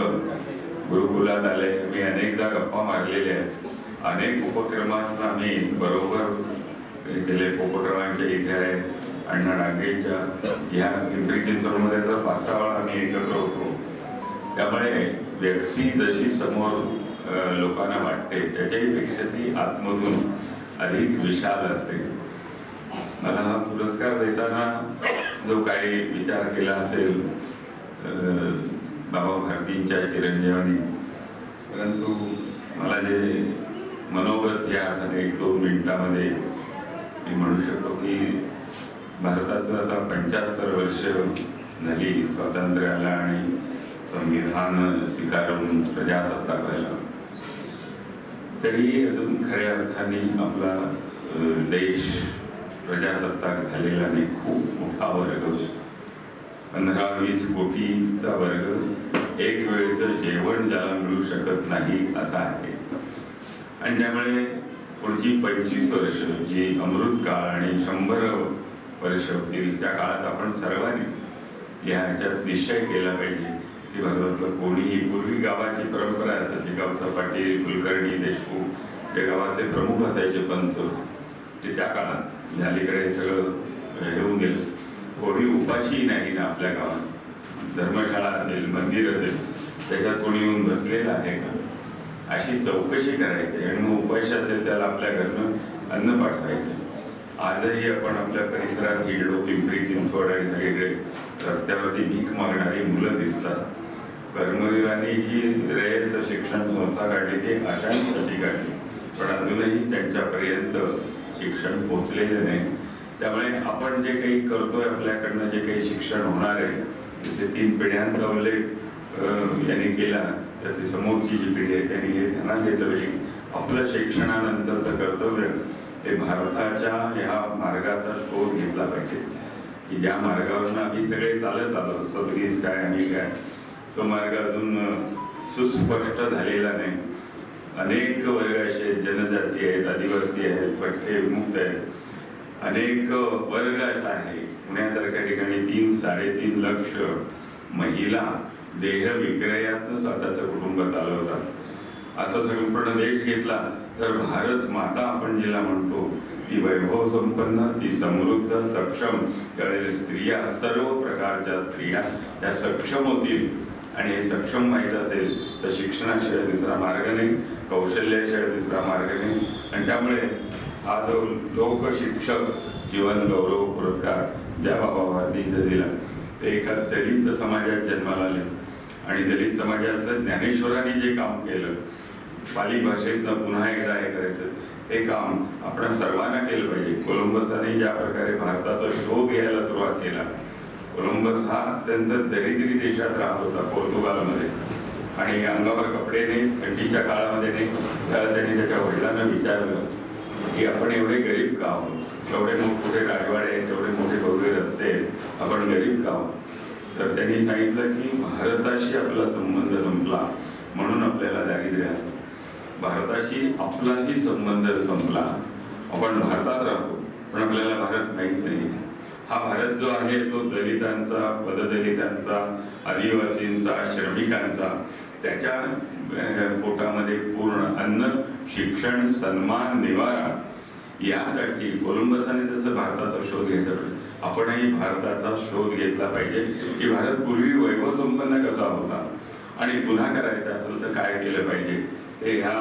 गुरुकुलात आले. मी अनेकदा गप्पा मारलेल्या आहेत. अनेक उपक्रमांना आम्ही बरोबर केले. उपक्रमांच्या इथे आहे अण्णा डांगेच्या ह्या पिंपरी चिंचवडमध्ये तर 5-6 वेळा आम्ही एकत्र होतो. त्यामुळे व्यक्ती जशी समोर लोकांना वाटते त्याच्याही पेक्षा ती आतमधून अधिक विशाल असते. मला हा पुरस्कार देताना जो काही विचार केला असेल बाबा भारतींच्या चिरंजीवानी, परंतु मला जे मनोगत या अर्थाने 1-2 मिनिटांमध्ये मी म्हणू शकतो की भारताचं आता 75 वर्ष झाली स्वातंत्र्याला आणि संविधान स्वीकारून प्रजासत्ताक व्हायला, तरी अजून खऱ्या अर्थाने आपला देश प्रजासत्ताक झालेला नाही. खूप मोठा वर्ग 15-20 कोटीचा वर्ग एक वेळचं जेवण ज्याला मिळू शकत नाही असं आहे. आणि त्यामुळे पुढची 25 वर्ष जी अमृत काळ आणि 100 वर्ष होतील त्या काळात आपण सर्वांनी ह्याच्यात निश्चय केला पाहिजे की भारतातलं कोणीही, पूर्वी गावाची परंपरा असायची, गावचा पाटील, कुलकर्णी, देशमुख जे गावाचे प्रमुख असायचे पंच, ते त्या काळात अलीकडे सगळं येऊन गेलं. कोणी उपाशी नाही ना आपल्या गावात. धर्मशाळा असेल, मंदिर असेल, त्याच्यात कोणी येऊन बसलेलं आहे का अशी चौकशी करायची. आणि मग उपाशी असेल त्याला आपल्या घरनं अन्न पाठवायचं. आजही आपण आपल्या परिसरात हिंडलो, पिंपरी चिंचवड आणि सगळीकडे रस्त्यावरती भीक मागणारी मुलं दिसतात. कर्मवीरांनी जी रयत शिक्षण संस्था काढली ती अशांसाठी काढली, पण अजूनही त्यांच्यापर्यंत शिक्षण पोचलेले नाही. त्यामुळे आपण जे काही करतोय, आपल्याकडनं जे काही शिक्षण होणार आहे, ते 3 पिढ्यांचा उल्लेख यांनी केला, त्याची समोरची जी पिढी आहे त्यांनी हे ध्यानात घेतलं पाहिजे. आपलं शिक्षणानंतरचं कर्तव्य हे भारताच्या ह्या मार्गाचा शोध घेतला पाहिजे की ज्या मार्गावरून आम्ही सगळे चालत आलो. सबरीज काय आणि काय, तो मार्ग अजून सुस्पष्ट झालेला नाही. अनेक वर्ग असे जनजाती आहेत, आदिवासी आहेत, भटके विमुक्त आहेत, अनेक वर्ग असा आहे. पुण्यासारख्या ठिकाणी 3-3.5 लक्ष महिला देह विक्रयातनं स्वतःचं कुटुंब चालवतात. असं संपूर्ण देश घेतला तर भारत माता आपण जिला म्हणतो ती वैभव संपन्न, ती समृद्ध, सक्षम. त्यावेळेला स्त्रिया, सर्व प्रकारच्या स्त्रिया त्या सक्षम होतील. आणि हे सक्षम व्हायचं असेल तर शिक्षणाशिवाय दुसरा मार्ग नाही, कौशल्याशिवाय दुसरा मार्ग नाही. आणि त्यामुळे हा जो लोकशिक्षक जीवन गौरव पुरस्कार ज्या बाबा भारतीने दिला, ते एका दलित समाजात जन्माला आले. आणि दलित समाजातलं ज्ञानेश्वरांनी जे काम केलं, पाली भाषेतनं पुन्हा एकदा हे करायचं, हे काम आपण सर्वांना केलं पाहिजे. कोलंबसाने ज्या प्रकारे भारताचा शोध घ्यायला सुरुवात केला, कोलंबस हा अत्यंत दरिद्री देशात राहत होता, पोर्तुगालमध्ये, आणि अंगावर कपडे नाही, थंडीच्या काळामध्ये नाही. त्याला त्यांनी त्याच्या वडिलांना विचारलं की आपण एवढे गरीब का आहोत, एवढे मोठे राजवाडे, एवढे मोठे भव्य रस्ते, आपण गरीब का आहोत. तर त्यांनी सांगितलं की भारताशी आपला संबंध संपला म्हणून आपल्याला दारिद्र्य आलं. भारताशी आपलाही संबंध संपला, आपण भारतात राहतो पण आपल्याला भारत माहीत नाही. हा भारत जो आहे तो दलितांचा, पददलितांचा, आदिवासींचा, श्रमिकांचा, त्याच्या पोटामध्ये पूर्ण अन्न, शिक्षण, सन्मान, निवारा यासाठी कोलंबसाने जसं भारताचा शोध घेतला, आपणही भारताचा शोध घेतला पाहिजे की भारत पूर्वी वैभव संपन्न कसा होता आणि पुन्हा करायचं असेल तर काय केलं पाहिजे. ते ह्या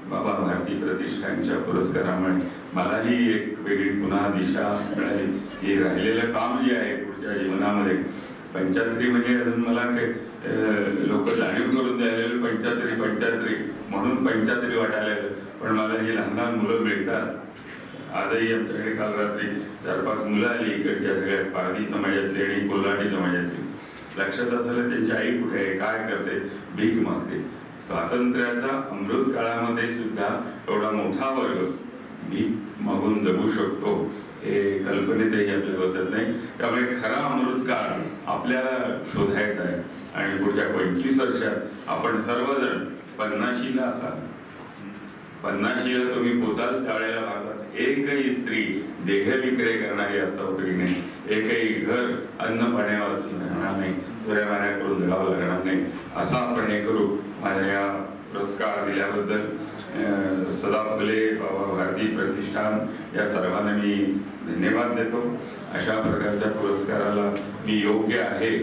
बाबा भारती प्रतिष्ठानच्या पुरस्कारामुळे मलाही एक वेगळी पुन्हा दिशा मिळाली की राहिलेलं काम जे आहे पुढच्या जीवनामध्ये. 75 म्हणजे अजून मला काही लोक जाणीव करून द्यायला 75 म्हणून 75 वाटायला, पण मला जी लहान लहान मुलं मिळतात. आजही आमच्याकडे काल रात्री 4-5 मुलं आली इकडच्या सगळ्या पारधी समाजातली आणि कोल्हाटी समाजातली. लक्षात असलेलं त्यांची आई कुठे आहे, काय करते, भीक मागते. स्वातंत्र्याचा अमृत काळामध्ये सुद्धा एवढा मोठा वर्ग भीक मागून जगू शकतो हे कल्पनेतही आपल्या बसत नाही. त्यामुळे खरा अमृत काळ आपल्याला शोधायचा आहे. आणि पुढच्या 25 वर्षात आपण सर्वजण 50शीला असाल, 50शीला तुम्ही पोचाल त्यावेळेला भारतात एकही स्त्री देह विक्रय करणारी असता उपयोगी नाही, एकही घर अन्न पाण्या वाचून राहणार नाही, चोऱ्या माऱ्या करून जगावं लागणार नाही. असं आपण हे करू. माझ्या या पुरस्कार दिल्याबद्दल सदा फुले बाबा भारती प्रतिष्ठान या सर्वांना मी धन्यवाद देतो. अशा प्रकारच्या पुरस्काराला मी योग्य आहे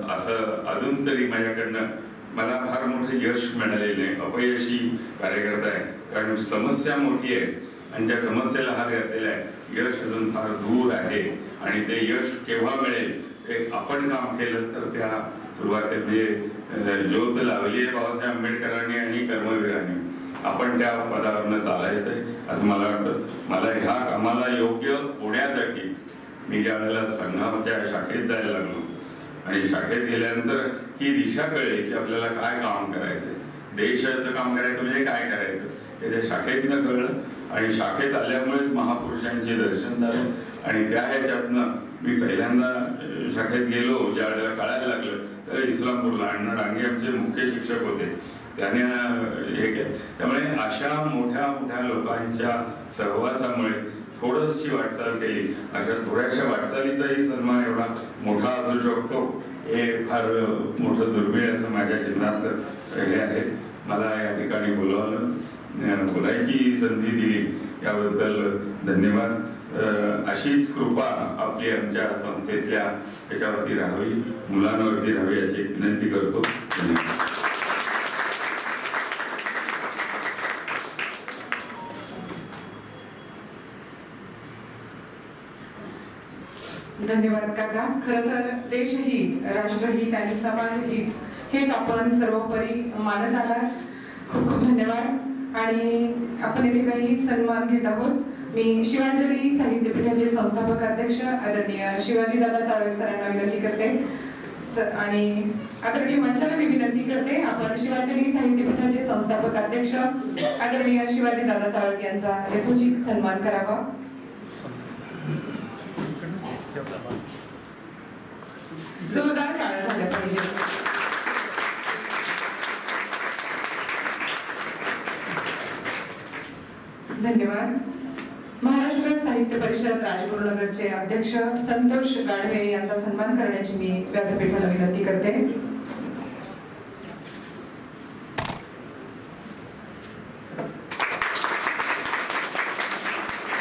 असं अजून तरी माझ्याकडनं मला फार मोठं यश मिळालेलं आहे. अपयशी कार्यकर्ता आहे, कारण समस्या मोठी आहे आणि त्या समस्येला हात घातलेला आहे. यश अजून फार दूर आहे आणि ते यश केव्हा मिळेल ते आपण काम केलं तर त्या सुरुवातीला म्हणजे ज्योत लावली आहे बाबासाहेब आंबेडकरांनी आणि कर्मवीरांनी, आपण त्या पदावरनं चालायचंय असं मला वाटतं. मला ह्या कामाला योग्य होण्यासाठी मी ज्या वेळेला संघाच्या शाखेत जायला लागलो आणि शाखेत गेल्यानंतर ही दिशा कळली की आपल्याला काय काम करायचंय, देशाचं काम करायचं म्हणजे काय करायचं हे त्या शाखेतनं कळलं. आणि शाखेत आल्यामुळेच महापुरुषांचे दर्शन झालं आणि त्या ह्याच्यातनं मी पहिल्यांदा शाखेत गेलो, ज्या वेळेला कळायला लागलं तर इस्लामपूरला अण्णा डांगे आमचे मुख्य शिक्षक होते, त्याने हे केलं. त्यामुळे अशा मोठ्या मोठ्या लोकांच्या सहवासामुळे थोडीशी वाटचाल केली. अशा थोड्याशा वाटचालीचाही सन्मान एवढा मोठा असू शकतो हे फार मोठं दुर्मिळ असं माझ्या जीवनातलं हे आहे. मला या ठिकाणी बोलायची संधी दिली याबद्दल धन्यवाद. अशीच कृपा आपली आमच्या संस्थेतल्या याच्यावरती राहावी, मुलांवरती राहावी अशी विनंती करतो. धन्यवाद काका. खरं तर देशहित, राष्ट्रहित आणि समाजहित हेच आपण सर्वोपरी मानत आलात. खूप खूप धन्यवाद. आणि आपण इथे काही सन्मान घेत आहोत. मी शिवांजली साहित्यपीठाचे संस्थापक अध्यक्ष आदरणीय शिवाजीदादा चाळवे सरांना विनंती करते आणि आदरणीय मंचाला मी विनंती करते आपण शिवांजली साहित्यपीठाचे संस्थापक अध्यक्ष आदरणीय शिवाजीदादा चाळवे यांचा यथोचित सन्मान करावा. जोरदार टाळ्या झाल्या पाहिजे. धन्यवाद. महाराष्ट्र साहित्य परिषद राजगुरुनगरचे अध्यक्ष संतोष गाढवे यांचा सन्मान करण्याची मी व्यासपीठाला विनंती करते.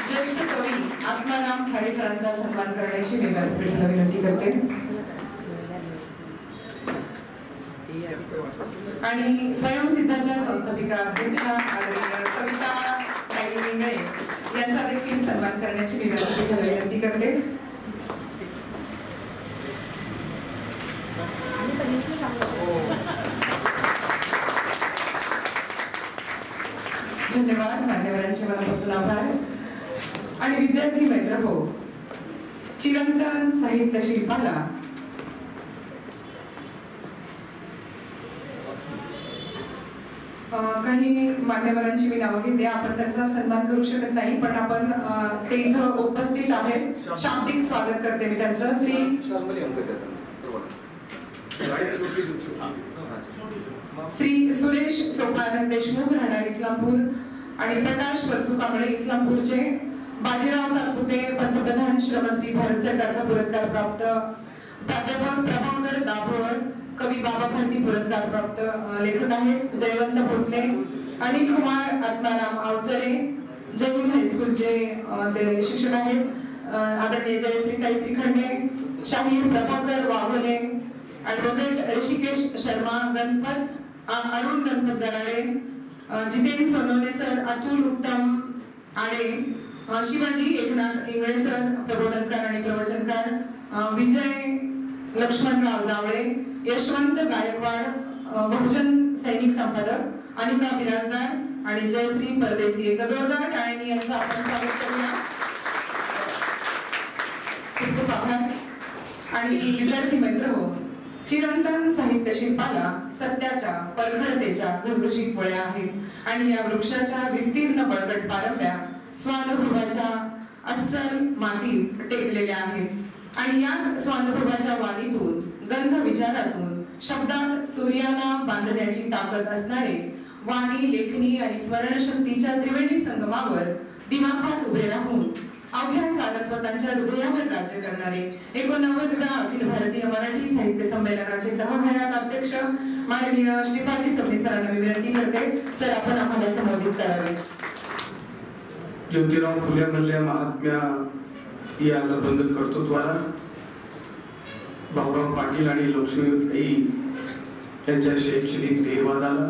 ज्येष्ठ कवी आत्माराम खारे सरांचा सन्मान करण्याची मी व्यासपीठाला विनंती करते. आणि स्वयंसिद्धाच्या संस्थापिका अध्यक्षा आदरणीय सविता इंगळे यांचा देखील सन्मान करण्याची मी व्यासपीठाला विनंती करते. धन्यवाद. मान्यवरांचे मनापासून आभार. आणि विद्यार्थी मित्र हो, चिरंतन साहित्य शिल्पाला काही मान्यवरांची मी नावं घेते. आपण त्यांचा सन्मान करू शकत नाही, पण आपण ते इथं उपस्थित आहेत. शाब्दिक स्वागत करते मी त्यांचं. श्री सुरेश सोपानंद देशमुख राहणार इस्लामपूर आणि प्रकाश परसू कांबळे इस्लामपूरचे. बाजीराव सातपुते पंतप्रधान श्रमश्री भारत सरकारचा पुरस्कार प्राप्त. प्राध्यापक प्रभाकर दाभोळ कवी बाबा भारती पुरस्कार प्राप्त लेखक आहेत. जयवंत भोसले, अनिल कुमार आत्माराम आवचरे जैन हायस्कूलचे ते शिक्षक आहेत. आदरणीय जयश्रीताई श्रीखंडे, शाहीर प्रभाकर वाघोले, ॲडव्होकेट ऋषिकेश शर्मा, गणपत अरुण गणपत गराडे, जितेंद्र सोनवणे सर, अतुल उत्तम आडे, शिवाजी एकनाथ इंगळे सर प्रबोधनकार आणि प्रवचनकार, विजय लक्ष्मणराव जावळे, यशवंत गायकवाड बहुजन सैनिक संपादक, अनिता बिराजदार आणि जयश्री परदेशी. जोरदार टाळ्यांनी यांचं आपण स्वागत करूया. खूप खूप आभार. आणि विद्यार्थी मित्र हो, चिरंतन साहित्य शिल्पाला सत्याच्या परखडतेच्या घसघशीत मुळ्या आहेत आणि या वृक्षाच्या विस्तीर्ण बळकट पारंब्या स्वानुभवाच्या अस्सल मातीत टेकलेल्या आहेत आणि याच स्वानुभवाच्या वाणीतून गंध विचारातून शब्दात सूर्याला बांधण्याची ताकद असणारे वाणी, लेखनी आणि स्मरणशक्तीच्या त्रिवेणी संगमावर दिमाखात उभे राहून अवघ्या सारस्वतांच्या हृदयावर राज्य करणारे 89व्या अखिल भारतीय मराठी साहित्य संमेलनाचे दहहयात अध्यक्ष माननीय श्रीपाजी सबनीस सरांना मी विनंती करते. सर, आपण आम्हाला संबोधित करावे. ज्योतिराव फुले मधल्या महात्म्या या संबंध कर्तृत्वाला भाऊराव पाटील आणि लक्ष्मीताई यांच्या शैक्षणिक ध्येयवादाला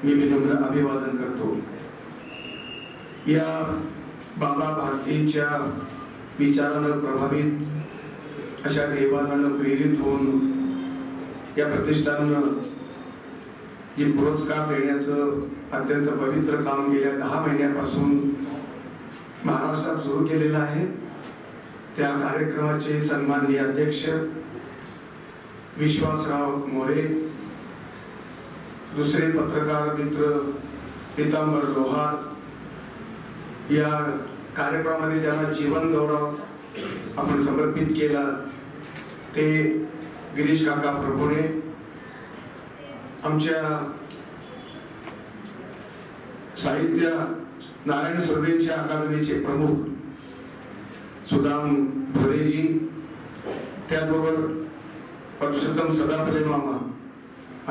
मी विनम्र अभिवादन करतो. या बाबा भारतींच्या विचारानं प्रभावित अशा ध्येयवादानं प्रेरित होऊन या प्रतिष्ठानानं जे पुरस्कार देण्याचं अत्यंत पवित्र काम गेल्या 10 महिन्यापासून महाराष्ट्रात सुरू केलेलं आहे. त्या कार्यक्रमाचे सन्माननीय अध्यक्ष विश्वासराव मोरे, दुसरे पत्रकार मित्र पितांबर लोहार, या कार्यक्रमामध्ये ज्यांना जीवन गौरव आपण समर्पित केला ते गिरीश काका प्रभुणे, आमच्या साहित्य नारायण सुर्वेच्या अकादमीचे प्रमुख सुदाम भोरेजी, त्याचबरोबर परषोत्तम सदाफुले मामा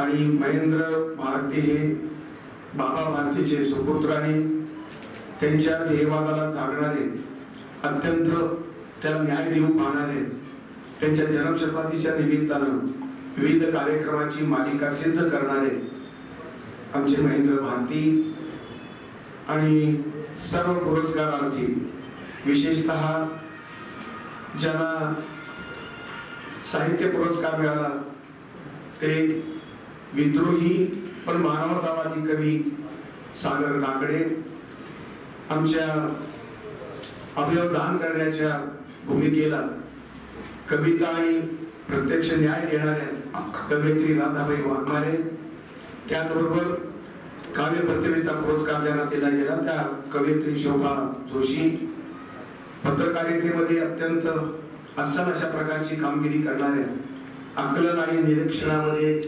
आणि महेंद्र भारती हे बाबा भारतीचे सुपुत्र आणि त्यांच्या ध्येयवादाला जागणारे, अत्यंत त्याला न्याय देऊ पाहणारे, त्यांच्या जन्मशताब्दीच्या निमित्तानं विविध कार्यक्रमाची मालिका सिद्ध करणारे आमचे महेंद्र भारती आणि सर्व पुरस्कारार्थी, विशेषतः ज्यांना साहित्य पुरस्कार मिळाला ते विद्रोही पण मानवतावादी कवी सागर काकडे, आमच्या अवयवदान करण्याच्या भूमिकेला कविता आणि प्रत्यक्ष न्याय देणाऱ्या कवयित्री राधाबाई वाघमारे, त्याचबरोबर काव्य प्रतिभेचा पुरस्कार देण्यात दिला गेला त्या कवयित्री शोभा जोशी, पत्रकारितेमध्ये अत्यंत अस्सल अशा प्रकारची कामगिरी करणाऱ्या, आकलन आणि निरीक्षणामध्ये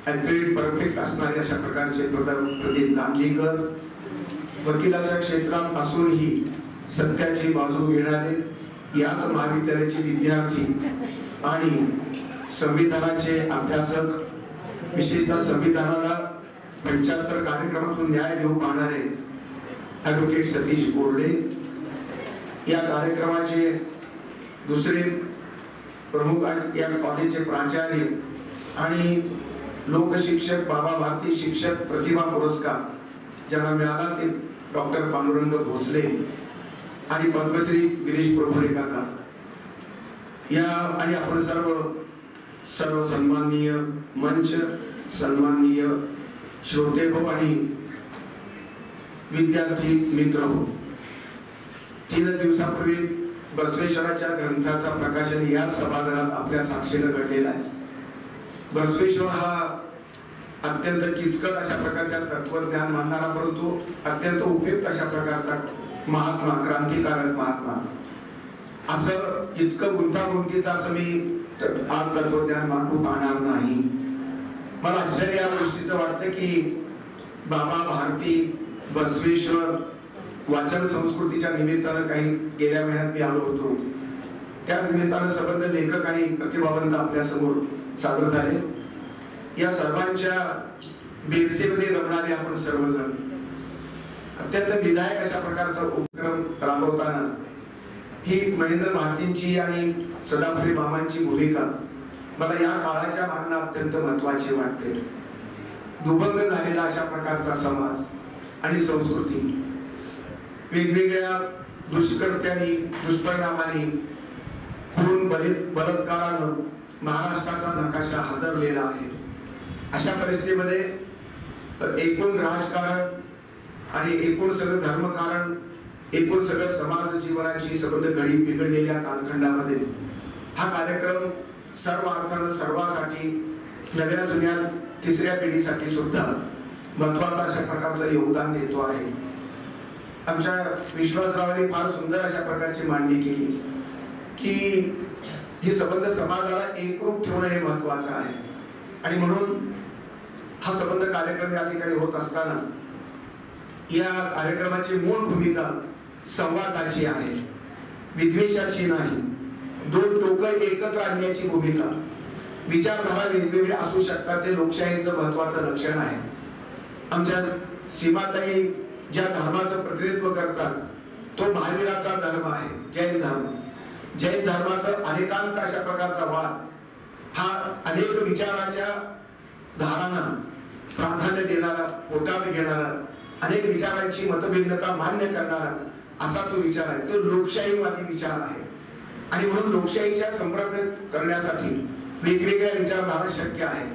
ॲक्युरेट परफेक्ट असणारे अशा प्रकारचे प्रदीप दांडलीकर, वकिलाच्या क्षेत्रात असूनही सत्याची बाजू घेणारे याच महाविद्यालयाचे विद्यार्थी आणि संविधानाचे अभ्यासक, विशेषतः संविधानाला 75 कार्यक्रमातून न्याय देऊ पाहणारे ॲडव्होकेट सतीश बोर्डे, या कार्यक्रमाचे दुसरे प्रमुख या कॉलेजचे प्राचार्य आणि लोकशिक्षक बाबा भारती शिक्षक प्रतिभा पुरस्कार ज्यांना मिळाला ते डॉक्टर पांडुरंग भोसले आणि पद्मश्री गिरीश प्रभुणे काका, या आणि आपण सर्व सन्माननीय मंच, सन्माननीय श्रोते हो आणि विद्यार्थी मित्र हो, 3 दिवसापूर्वी बसवेश्वराच्या ग्रंथाचा प्रकाशन या सभागृहात आपल्या साक्षीने घडलेला आहे. बसवेश्वर हा अत्यंत किचकट अशा प्रकारच्या तत्वज्ञान मानणारा परंतु अत्यंत उपयुक्त अशा प्रकारचा महात्मा, क्रांतिकारक महात्मा, असं इतकं गुंतागुंतीचं असं मी आज तत्वज्ञान मांडू पाहणार नाही. मला आश्चर्य या गोष्टीचं वाटतं की बाबा भारती, बसवेश्वर वाचन संस्कृतीच्या निमित्तानं काही गेल्या महिन्यात मी आलो होतो, त्या निमित्तानं संबंध लेखक आणि प्रतिभावंत आपल्या समोर सादर झाले. या सर्वांच्या बेरजेमध्ये रमणारे आपण सर्वजण अत्यंत विधायक अशा प्रकारचा उपक्रम राबवताना ही महेंद्र भारतींची आणि सदाफुले मामांची भूमिका मला या काळाच्या मानानं अत्यंत महत्वाची वाटते. दुभंग झालेला अशा प्रकारचा समाज आणि संस्कृती वेगवेगळ्या दुष्कर्त्यांनी, दुष्परिणामांनी, खून, बलात्कारानं महाराष्ट्राचा नकाशा हादरलेला आहे. अशा परिस्थितीमध्ये एकूण राजकारण आणि एकूण सगळं धर्मकारण, एकूण सगळं समाज जीवनाची संबंध घडी बिघडलेल्या कालखंडामध्ये हा कार्यक्रम सर्व अर्थानं सर्वांसाठी, नव्या जुन्या तिसऱ्या पिढीसाठी सुद्धा महत्वाचा अशा प्रकारचं योगदान देतो आहे. आमच्या विश्वासरावांनी फार सुंदर अशा प्रकारची मांडणी केली की हे संबंध समाजाला एकरूप ठेवणं हे महत्वाचं आहे आणि म्हणून हा संबंध कार्यक्रम या ठिकाणी होत असताना या कार्यक्रमाची मूळ भूमिका संवादाची आहे, विद्वेषाची नाही. 2 टोकं एकत्र आणण्याची भूमिका. विचारधारा वेगवेगळ्या असू शकतात, ते लोकशाहीचं महत्वाचं लक्षण आहे. आमच्या सीमाताई ज्या धर्माचं प्रतिनिधित्व करतात तो महावीराचा धर्म आहे, जैन धर्म. जैन धर्माचं अनेकांत अशा प्रकारचा वाद हा अनेक विचाराच्या धारांना प्राधान्य देणारा, पोटात घेणारा, अनेक विचारांची मतभिन्नता मान्य करणारा असा तो विचार आहे. तो लोकशाहीवादी विचार आहे आणि म्हणून लोकशाहीच्या समृद्ध करण्यासाठी वेगवेगळ्या विचारधारा शक्य आहे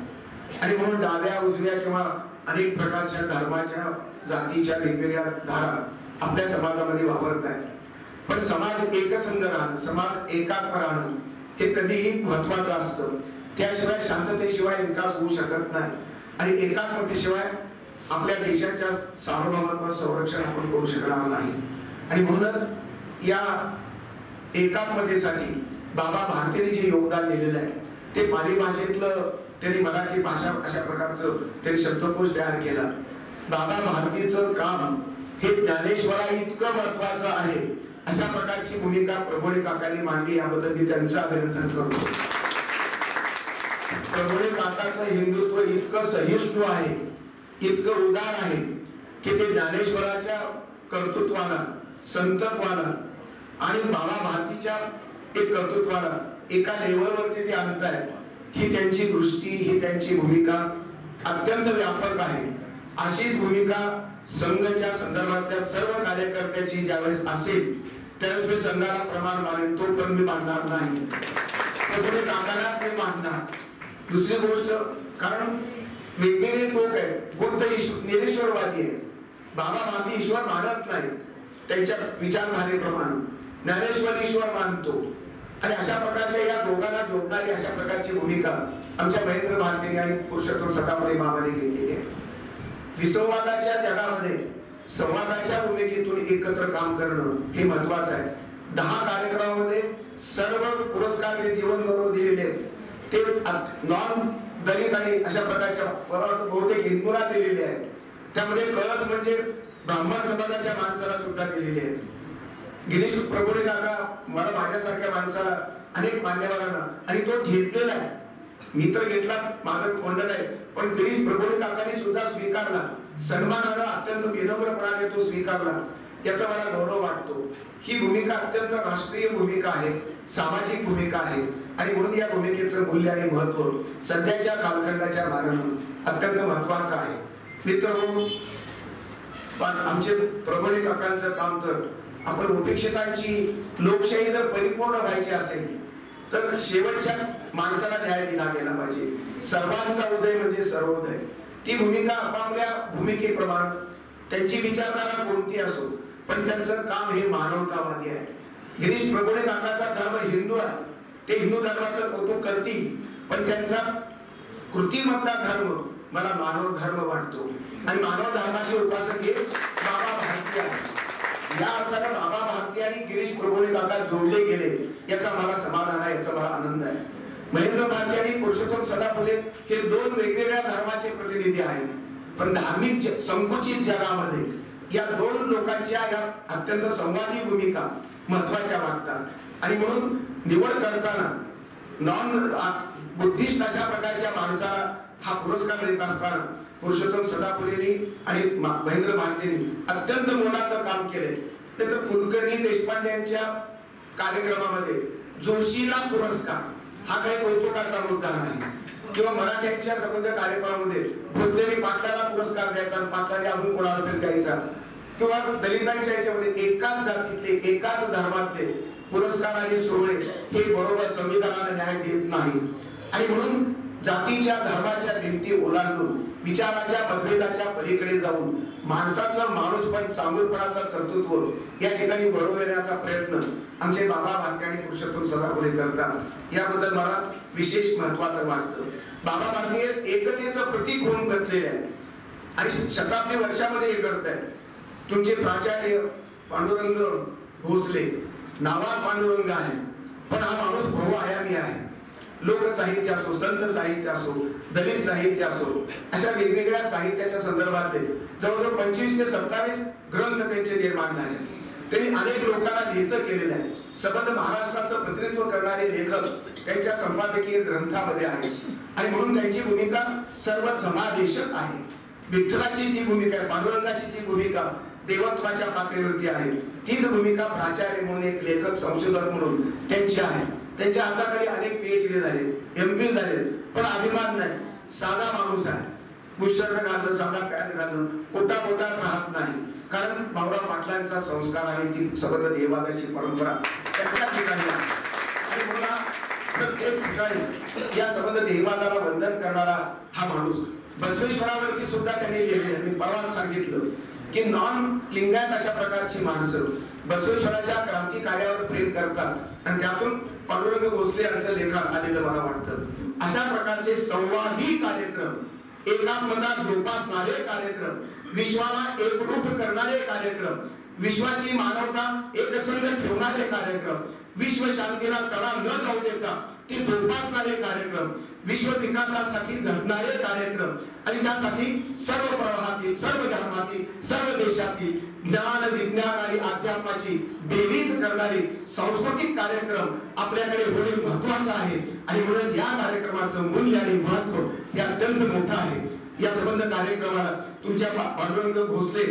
आणि म्हणून डाव्या, उजव्या किंवा अनेक प्रकारच्या धर्माच्या, जातीच्या वेगवेगळ्या धारा आपल्या समाजामध्ये वापरत आहेत. पण समाज एकसंध राहणं, समाज एकात्म राहणं हे कधीही महत्वाचं असतं. त्याशिवाय शांततेशिवाय विकास होऊ शकत नाही आणि एकात्मतेशिवाय आपल्या देशाच्या सार्वभौमत्व संरक्षण आपण करू शकणार नाही. आणि म्हणूनच या एकात्मतेसाठी बाबा भारतीने जे योगदान दिलेलं आहे ते पाली भाषेतलं त्यांनी मराठी भाषा अशा प्रकारचं त्यांनी शब्दकोश तयार केला. बाबा भारतीचं काम हे ज्ञानेश्वरा इतकं महत्वाचं आहे अशा प्रकारची भूमिका प्रभुणे काकांनी मांडली. याबद्दल मी त्यांचं अभिनंदन करतो. प्रभुणे काकाचं हिंदुत्व इतकं सहिष्णू आहे, इतकं उदार आहे की ते ज्ञानेश्वराच्या कर्तृत्वाला, संतत्वाला आणि बाबा भारतीच्या एक कर्तृत्वाला एका लेवलवरती ते आणतायत ही त्यांची दृष्टी, ही त्यांची भूमिका अत्यंत व्यापक आहे. अशीच भूमिका संघाच्या संदर्भातल्या सर्व कार्यकर्त्याची ज्यावेळेस असेल त्यावेळेस मी संघाला प्रमाण मानेन, तो पण मी मानणार नाही, प्रभुणे काकालाच मी मानणार. दुसरी गोष्ट, कारण वेगवेगळे लोक आहेत, बुद्ध निरेश्वरवादी आहे, बाबा भारती ईश्वर मानत नाही त्यांच्या विचारधारेप्रमाणे, ज्ञानेश्वर ईश्वर मानतो. आणि अशा प्रकारच्या या दोघांना जोडणारी अशा प्रकारची भूमिका आमच्या महेंद्र भारतीने आणि पुरुषोत्तम सदापुरे बाबांनी घेतलेली आहे. विसंवादाच्या जगामध्ये संवादाच्या भूमिकेतून एकत्र काम करणं हे महत्वाचं आहे. 10 कार्यक्रमामध्ये सर्व पुरस्कार जीवन गौरव दिलेले आहेत ते नॉन दलित आणि अशा प्रकारच्या बहुतेक हिंदूला दिलेले आहेत. त्यामध्ये कळस म्हणजे ब्राह्मण समाजाच्या माणसाला सुद्धा दिलेले आहेत. गिरीश प्रभुणे काका मला माझ्यासारख्या माणसाला अनेक मान्यवरांना आणि तो घेतलेला आहे, मी तर घेतला, माझं मंडळ आहे, पण गिरीश प्रभुणे काकांनी सुद्धा स्वीकारला, सन्मानाला अत्यंत विनम्रपणाने तो स्वीकारला, याचा मला गौरव वाटतो. ही भूमिका अत्यंत राष्ट्रीय भूमिका आहे, सामाजिक भूमिका आहे आणि म्हणून या भूमिकेचं मूल्य आणि महत्व सध्याच्या कालखंडाच्या मानानं अत्यंत महत्वाचं आहे. मित्रांनो, आमचे प्रभुणे काकांचं काम तर आपण उपेक्षितांची लोकशाही जर परिपूर्ण व्हायची असेल तर शेवटच्या माणसाला न्याय दिला गेला पाहिजे. सर्वांचा उदय म्हणजे सर्वोदय. ती भूमिका आपापल्या भूमिकेप्रमाणे त्यांची विचारधारा कोणती असो पण त्यांचं काम हे मानवतावादी आहे. गिरीश प्रभुणे काकाचा धर्म हिंदू आहे, ते हिंदू धर्माचं कौतुक करतील, पण त्यांचा कृतीमधला धर्म मला मानव धर्म वाटतो आणि मानव धर्माचे उपासक हे बाबा भारती आहे. या अर्थाने बाबा भारती आणि गिरीश प्रभुणे काका जोडले गेले याचा मला समाधान आहे, याचा मला आनंद आहे. महेंद्र भारती आणि पुरुषोत्तम सदापुरे हे 2 वेगवेगळ्या धर्माचे प्रतिनिधी आहेत, पण धार्मिक संकुचित जगामध्ये या 2 लोकांच्या या अत्यंत संवादी भूमिका महत्वाच्या वाटतात आणि म्हणून निवड करताना नॉन बुद्धिस्ट अशा प्रकारच्या माणसाला हा पुरस्कार देत असताना पुरुषोत्तम सदापुरेनी आणि महेंद्र भारतींनी अत्यंत मोलाचं काम केले. नंतर कुलकर्णी देशपांडे यांच्या कार्यक्रमामध्ये जोशीला पुरस्कार हा काही कौतुकाचा मुद्दा नाही, किंवा मराठ्यांच्या संबंध कार्यक्रमामध्ये भोसलेने पाटलाला पुरस्कार द्यायचा आणि पाटलाने अजून कोणाला तरी द्यायचा, किंवा दलितांच्या याच्यामध्ये एकाच जातीतले एकाच धर्मातले पुरस्कार आणि सोहळे हे बरोबर संविधानाला न्याय देत नाही. आणि म्हणून जातीच्या धर्माच्या भिंती ओलांडून विचाराच्या मतभेदाच्या पलीकडे जाऊन माणसाचं माणूसपण चांगुलपणाचं कर्तृत्व या ठिकाणी घडवण्याचा प्रयत्न आमचे बाबा भारती आणि पुरुषोत्तम सदापुरे करतात. याबद्दल मला विशेष महत्वाचं वाटतं. बाबा भारती एकतेचं प्रतीक होऊन बसलेले आहे आणि शताब्दी वर्षामध्ये हे करत आहे. तुमचे प्राचार्य पांडुरंग भोसले नावात पांडुरंग आहे, पण हा माणूस बहुआयामी आहे. लोकसाहित्य असो, संत साहित्य असो, दलित साहित्य असो, अशा वेगवेगळ्या साहित्याच्या संदर्भातले जवळजवळ 25 ते 27 ग्रंथ त्यांचे निर्माण झाले. त्यांनी अनेक लोकांना लिहितं केलेलं आहे. सबंध महाराष्ट्राचं प्रतिनिधित्व करणारे लेखक त्यांच्या संपादकीय ग्रंथामध्ये आहेत आणि म्हणून त्यांची भूमिका सर्व समावेशक आहे. विठ्ठलाची जी भूमिका आहे, पांडुरंगाची जी भूमिका देवत्वाच्या पातळीवरती आहे, तीच भूमिका प्राचार्य म्हणून एक लेखक संशोधक म्हणून त्यांची आहे. त्यांच्या हाताखाली अनेक PhD झाले, MPhil झाले, पण अभिमान नाही. साधा माणूस आहे, बुशर्ट घालणं, साधा पॅन्ट घालणं, कोटात राहत नाही, कारण भाऊराव पाटलांचा संस्कार आणि ती सबंध देवादाची परंपरा त्यांच्या ठिकाणी आहे. आणि पुन्हा प्रत्येक ठिकाणी या सबंध देवादाला वंदन करणारा हा माणूस. बसवेश्वरावरती सुद्धा त्यांनी लिहिलेलं, मी परवा सांगितलं की नॉन लिंगायत अशा प्रकारची माणसं बसवेश्वराच्या क्रांती कार्यावर प्रेम करतात आणि त्यातून पांडुरंग भोसले यांचं लेखन आलेलं मला वाटतं. अशा प्रकारचे संवादी कार्यक्रम, एकात्मता जोपासणारे कार्यक्रम, विश्वाला एकरूप करणारे कार्यक्रम विश्वाची मानवता एकसंध ठेवणारे कार्यक्रम, विश्व शांतीला तडा न जाऊ देता ती जोपासणारे कार्यक्रम, विश्व विकासासाठी झटणारे कार्यक्रम आणि त्यासाठी सर्व प्रवाहातील, सर्व धर्मातील, सर्व देशातील ज्ञान, विज्ञान आणि अध्यात्माची बेरीज करणारे सांस्कृतिक कार्यक्रम आपल्याकडे होणे महत्वाचं आहे. आणि म्हणून या कार्यक्रमाचं मूल्य आणि महत्व हे अत्यंत मोठं आहे. या संबंध कार्यक्रमाला तुमच्या पांडुरंग भोसले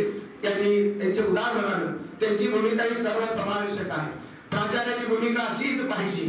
यांनी त्यांचे उदाहरण, त्यांची भूमिका ही सर्वसमावेशक आहे. प्राचार्याची भूमिका अशीच पाहिजे,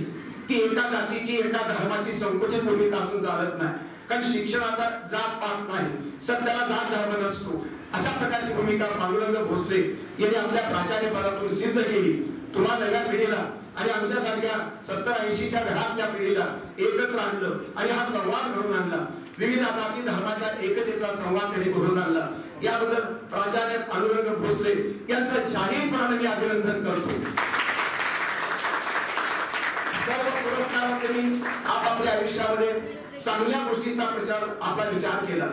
ती एका जातीची, एका धर्माची संकुचित भूमिका असून चालत नाही. कारण शिक्षणाचा जात पात नाही, सत्याला जात धर्म नसतो. अशा प्रकारची भूमिका पांडुरंग भोसले यांनी आपल्या प्राचार्य पदातून सिद्ध केली. तुम्हा नव्या पिढीला आणि आमच्यासारख्या 70-80च्या घरातल्या पिढीला एकत्र आणलं आणि हा संवाद घडून आणला. विविध जाती धर्माच्या एकतेचा संवाद त्यांनी घडून आणला. याबद्दल प्राचार्य पांडुरंग भोसले यांचं जाहीरपणाने मी अभिनंदन करतो. सर्व पुरस्कारांनी आपापल्या आयुष्यामध्ये चांगल्या गोष्टीचा प्रचार, आपला विचार केला,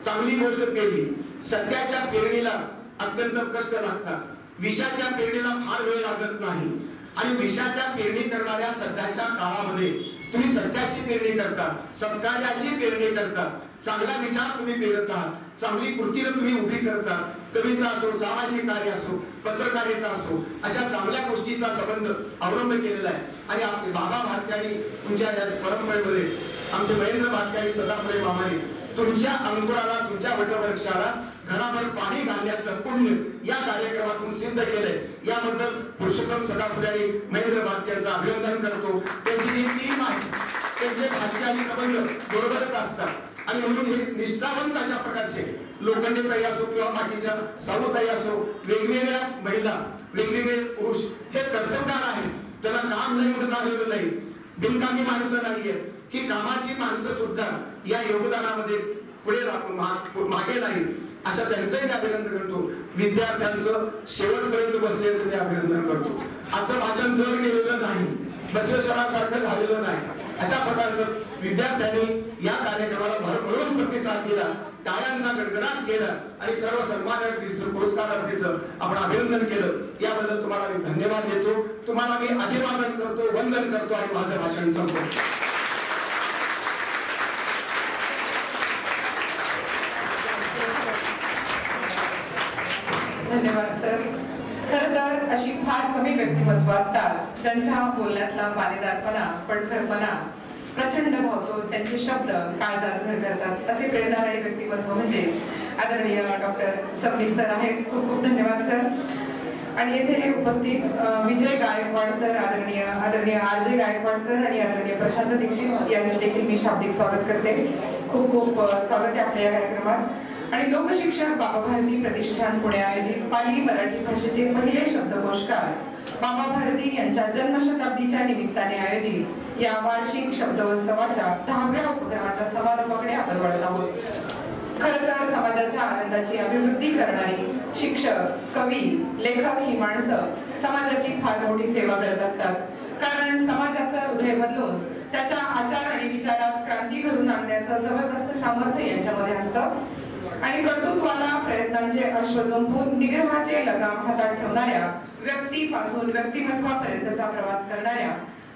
चांगली गोष्ट पेरली. सत्याच्या पेरणीला अत्यंत कष्ट लागतात, विषाच्या पेरणीला फार वेळ लागत नाही. आणि विषाच्या पेरणी करणाऱ्या सध्याच्या काळामध्ये तुम्ही सत्याची पेरणी करता, सत्कार्याची पेरणी करता, चांगला विचार तुम्ही पेरत आहात, चांगली कृतीने तुम्ही उभी करता. कविता असो, सामाजिक कार्य असो, पत्रकारिता असो, अशा चांगल्या गोष्टीचा संबंध अवलंब केलेला आहे. आणि आपले बाबा भारती तुमच्या या परंपरेमध्ये आमचे महेंद्र भारती आणि सदाफुले मामाने तुमच्या अंकुराला, तुमच्या वटवृक्षाला घरावर पाणी घालण्याचं पुण्य या कार्यक्रमातून सिद्ध केलंय. याबद्दल पुरुषोत्तम सदाफुले आणि महेंद्र भारती यांचं अभिनंदन करतो. त्यांची जी टीम आहे, त्यांचे भाष्य आणि संबंध बरोबरच असतात आणि म्हणून हे निष्ठावंत अशा प्रकारचे लोखंडे ताई असो किंवा बाकीच्या सावताई असो, वेगवेगळ्या महिला, वेगवेगळे पुरुष हे कर्तबगार आहेत. त्यांना काम नाही म्हणून आलेलं नाही, बिनकामी माणसं नाहीये, ही कामाची माणसं सुद्धा या योगदानामध्ये पुढे मागे नाही. अशा त्यांचंही मी अभिनंदन करतो. विद्यार्थ्यांचं शेवटपर्यंत बसल्याचं मी अभिनंदन करतो. आजचं भाषण जड गेलेलं नाही, बसवेश्वरासारखं झालेलं नाही. अशा प्रकारचं विद्यार्थ्यांनी या कार्यक्रमाला भरभरून प्रतिसाद दिला, टाळ्यांचा गडगडाट केला आणि सर्व सन्मानार्थीचं, पुरस्कारार्थीचं आपण अभिनंदन केलं. याबद्दल तुम्हाला मी धन्यवाद देतो, तुम्हाला मी अभिवादन करतो, वंदन करतो आणि माझं भाषण संपवतो. धन्यवाद सर. खरं तर अशी फार कमी व्यक्तिमत्व असतात ज्यांच्या बोलण्यातला पाणीदारपणा, पडखरपणा प्रचंड भावतो, त्यांचे शब्द काळजात घर करतात. असे प्रेरणादायी व्यक्तिमत्व म्हणजे आदरणीय डॉक्टर सबनीस सर आहेत. खूप खूप धन्यवाद सर. आणि येथे उपस्थित विजय गायकवाड सर, आदरणीय RJ गायकवाड सर आणि आदरणीय प्रशांत दीक्षित यांचं देखील मी शाब्दिक स्वागत करते. खूप खूप स्वागत आहे आपल्या या कार्यक्रमात. आणि लोकशिक्षक बाबा भारती प्रतिष्ठान पुणे आयोजित पाली मराठी भाषेचे पहिले शब्दकोशकार बाबा भारती यांच्या जन्मशताब्दीच्या निमित्ताने आयोजित या वार्षिक शब्दोत्सवाच्या 10व्या उपक्रमाच्या समारोपाकडे आपण वळत आहोत. खरं तर समाजाच्या आनंदाची अभिवृद्धी करणारी शिक्षक, कवी, लेखक ही माणसं समाजाची फार मोठी सेवा करत असतात. कारण समाजाचं हृदय बदलून त्याच्या आचार आणि विचारात क्रांती घडून आणण्याचं जबरदस्त सामर्थ्य यांच्यामध्ये असतं. आणि कर्तृत्वाला प्रयत्नांचे अश्व जुंपून निग्रहाचे लगाम हातात ठेवणाऱ्या व्यक्तीपासून व्यक्तिमत्वापर्यंतचा प्रवास करणाऱ्या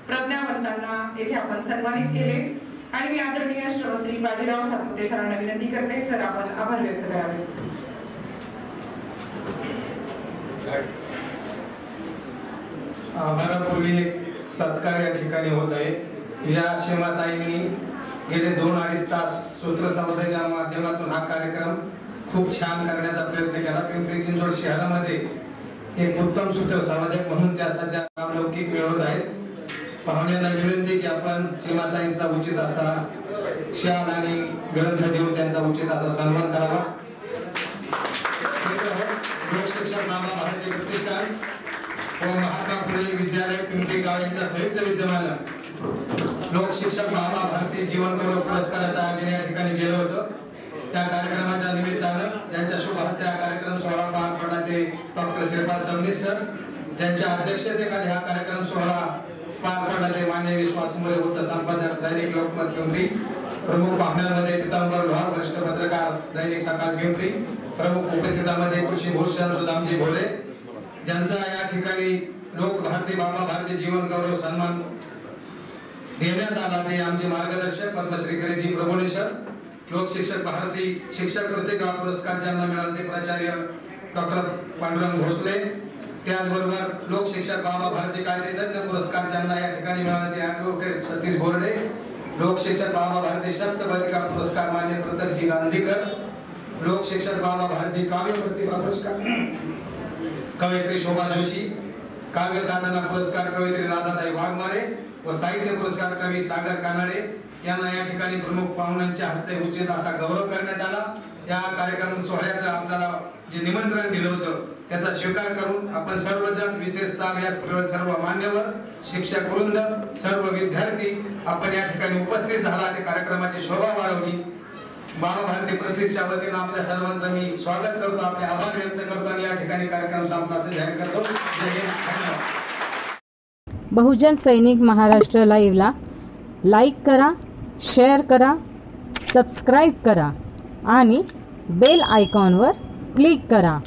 प्रज्ञावंतांना येथे आपण सन्मानित केले. आणि मी आदरणीय श्रमश्री बाजीराव सातपुते सरांना विनंती करते, सर आपण आभार व्यक्त करावे. आभारापूर्वी सत्कार या ठिकाणी होत आहे. या सीमाताईंनी गेले 2-2.5 तास सूत्र संवादाच्या माध्यमातून हा कार्यक्रम खूप छान करण्याचा प्रयत्न केला. पिंपरी चिंचवड शहरामध्ये एक उत्तम सूत्र संवादक म्हणून त्या सध्या नामलौकिक मिळवत आहेत. पाहुण्यांना विनंती की आपण सीमाताईंचा उचित असा शाल आणि ग्रंथ देऊन त्यांचा उचित असा सन्मान करावा. लोकशिक्षक बाबा भारती प्रतिष्ठान व महात्मा फुले विद्यालय पिंपरी गाव यांच्या संयुक्त विद्यमानं लोकशिक्षक बाबा भारती जीवन गौरव पुरस्काराचं आयोजन या ठिकाणी केलं होतं. त्या कार्यक्रमाच्या निमित्तानं यांच्या शुभ हस्ते हा कार्यक्रम सोहळा पार पडला. ते डॉक्टर श्रीपाद सबनीस सर त्यांच्या अध्यक्षतेखाली हा कार्यक्रम सोहळा पार पडला. ते मान्य विश्वास मोरे, वृत्त संपादक दैनिक लोकमत पिंपरी. प्रमुख पाहुण्यांमध्ये पितांबर लोहार, वरिष्ठ पत्रकार दैनिक सकाळ पिंपरी. प्रमुख उपस्थितांमध्ये कृषी भूषण सुदामजी भोले, ज्यांचा या ठिकाणी लोक भारती बाबा भारती जीवन गौरव सन्मान देण्यात आला ते आमचे मार्गदर्शक पद्मश्री कलेजी प्रभुनेश्वर, लोक शिक्षक भारती शिक्षक प्रतिभा पुरस्कार ज्यांना मिळाला ते प्राचार्य डॉक्टर पांडुरंग भोसले, त्याचबरोबर लोक शिक्षक बाबा भारती कायदेतज्ञ पुरस्कार ज्यांना या ठिकाणी मिळाला ते ॲडव्होकेट सतीश बोर्डे, लोक शिक्षक बाबा भारती शब्दपत्रिका पुरस्कार मान्य प्रतापजी गांधीकर, लोक शिक्षक बाबा भारती काव्य प्रतिभा पुरस्कार कवयित्री शोभा जोशी, काव्य साधना पुरस्कार कवयित्री राधाताई वाघमारे व साहित्य पुरस्कार कवी सागर कानडे यांना या ठिकाणी प्रमुख पाहुण्यांच्या हस्ते उचित असा गौरव करण्यात आला। या कार्यक्रम सोहळ्याचं आपल्याला जे निमंत्रण दिलं होतं त्याचा स्वीकार करून आपण सर्वजण विशेषतः व्यासपीठावर सर्व मान्यवर शिक्षक वृंद सर्व विद्यार्थी आपण या ठिकाणी उपस्थित झाला ते कार्यक्रमाची शोभा वाढवली। बाबा भारती प्रतिष्ठाच्या वतीनं आपल्या सर्वांचं मी स्वागत करतो, आपले आभार व्यक्त करतो आणि या ठिकाणी कार्यक्रम संपला असं जाहीर करतो। जय हिंद, धन्यवाद। बहुजन सैनिक महाराष्ट्र लाईव्हला लाईक करा, शेअर करा, सबस्क्राईब करा आणि बेल आयकॉनवर क्लिक करा।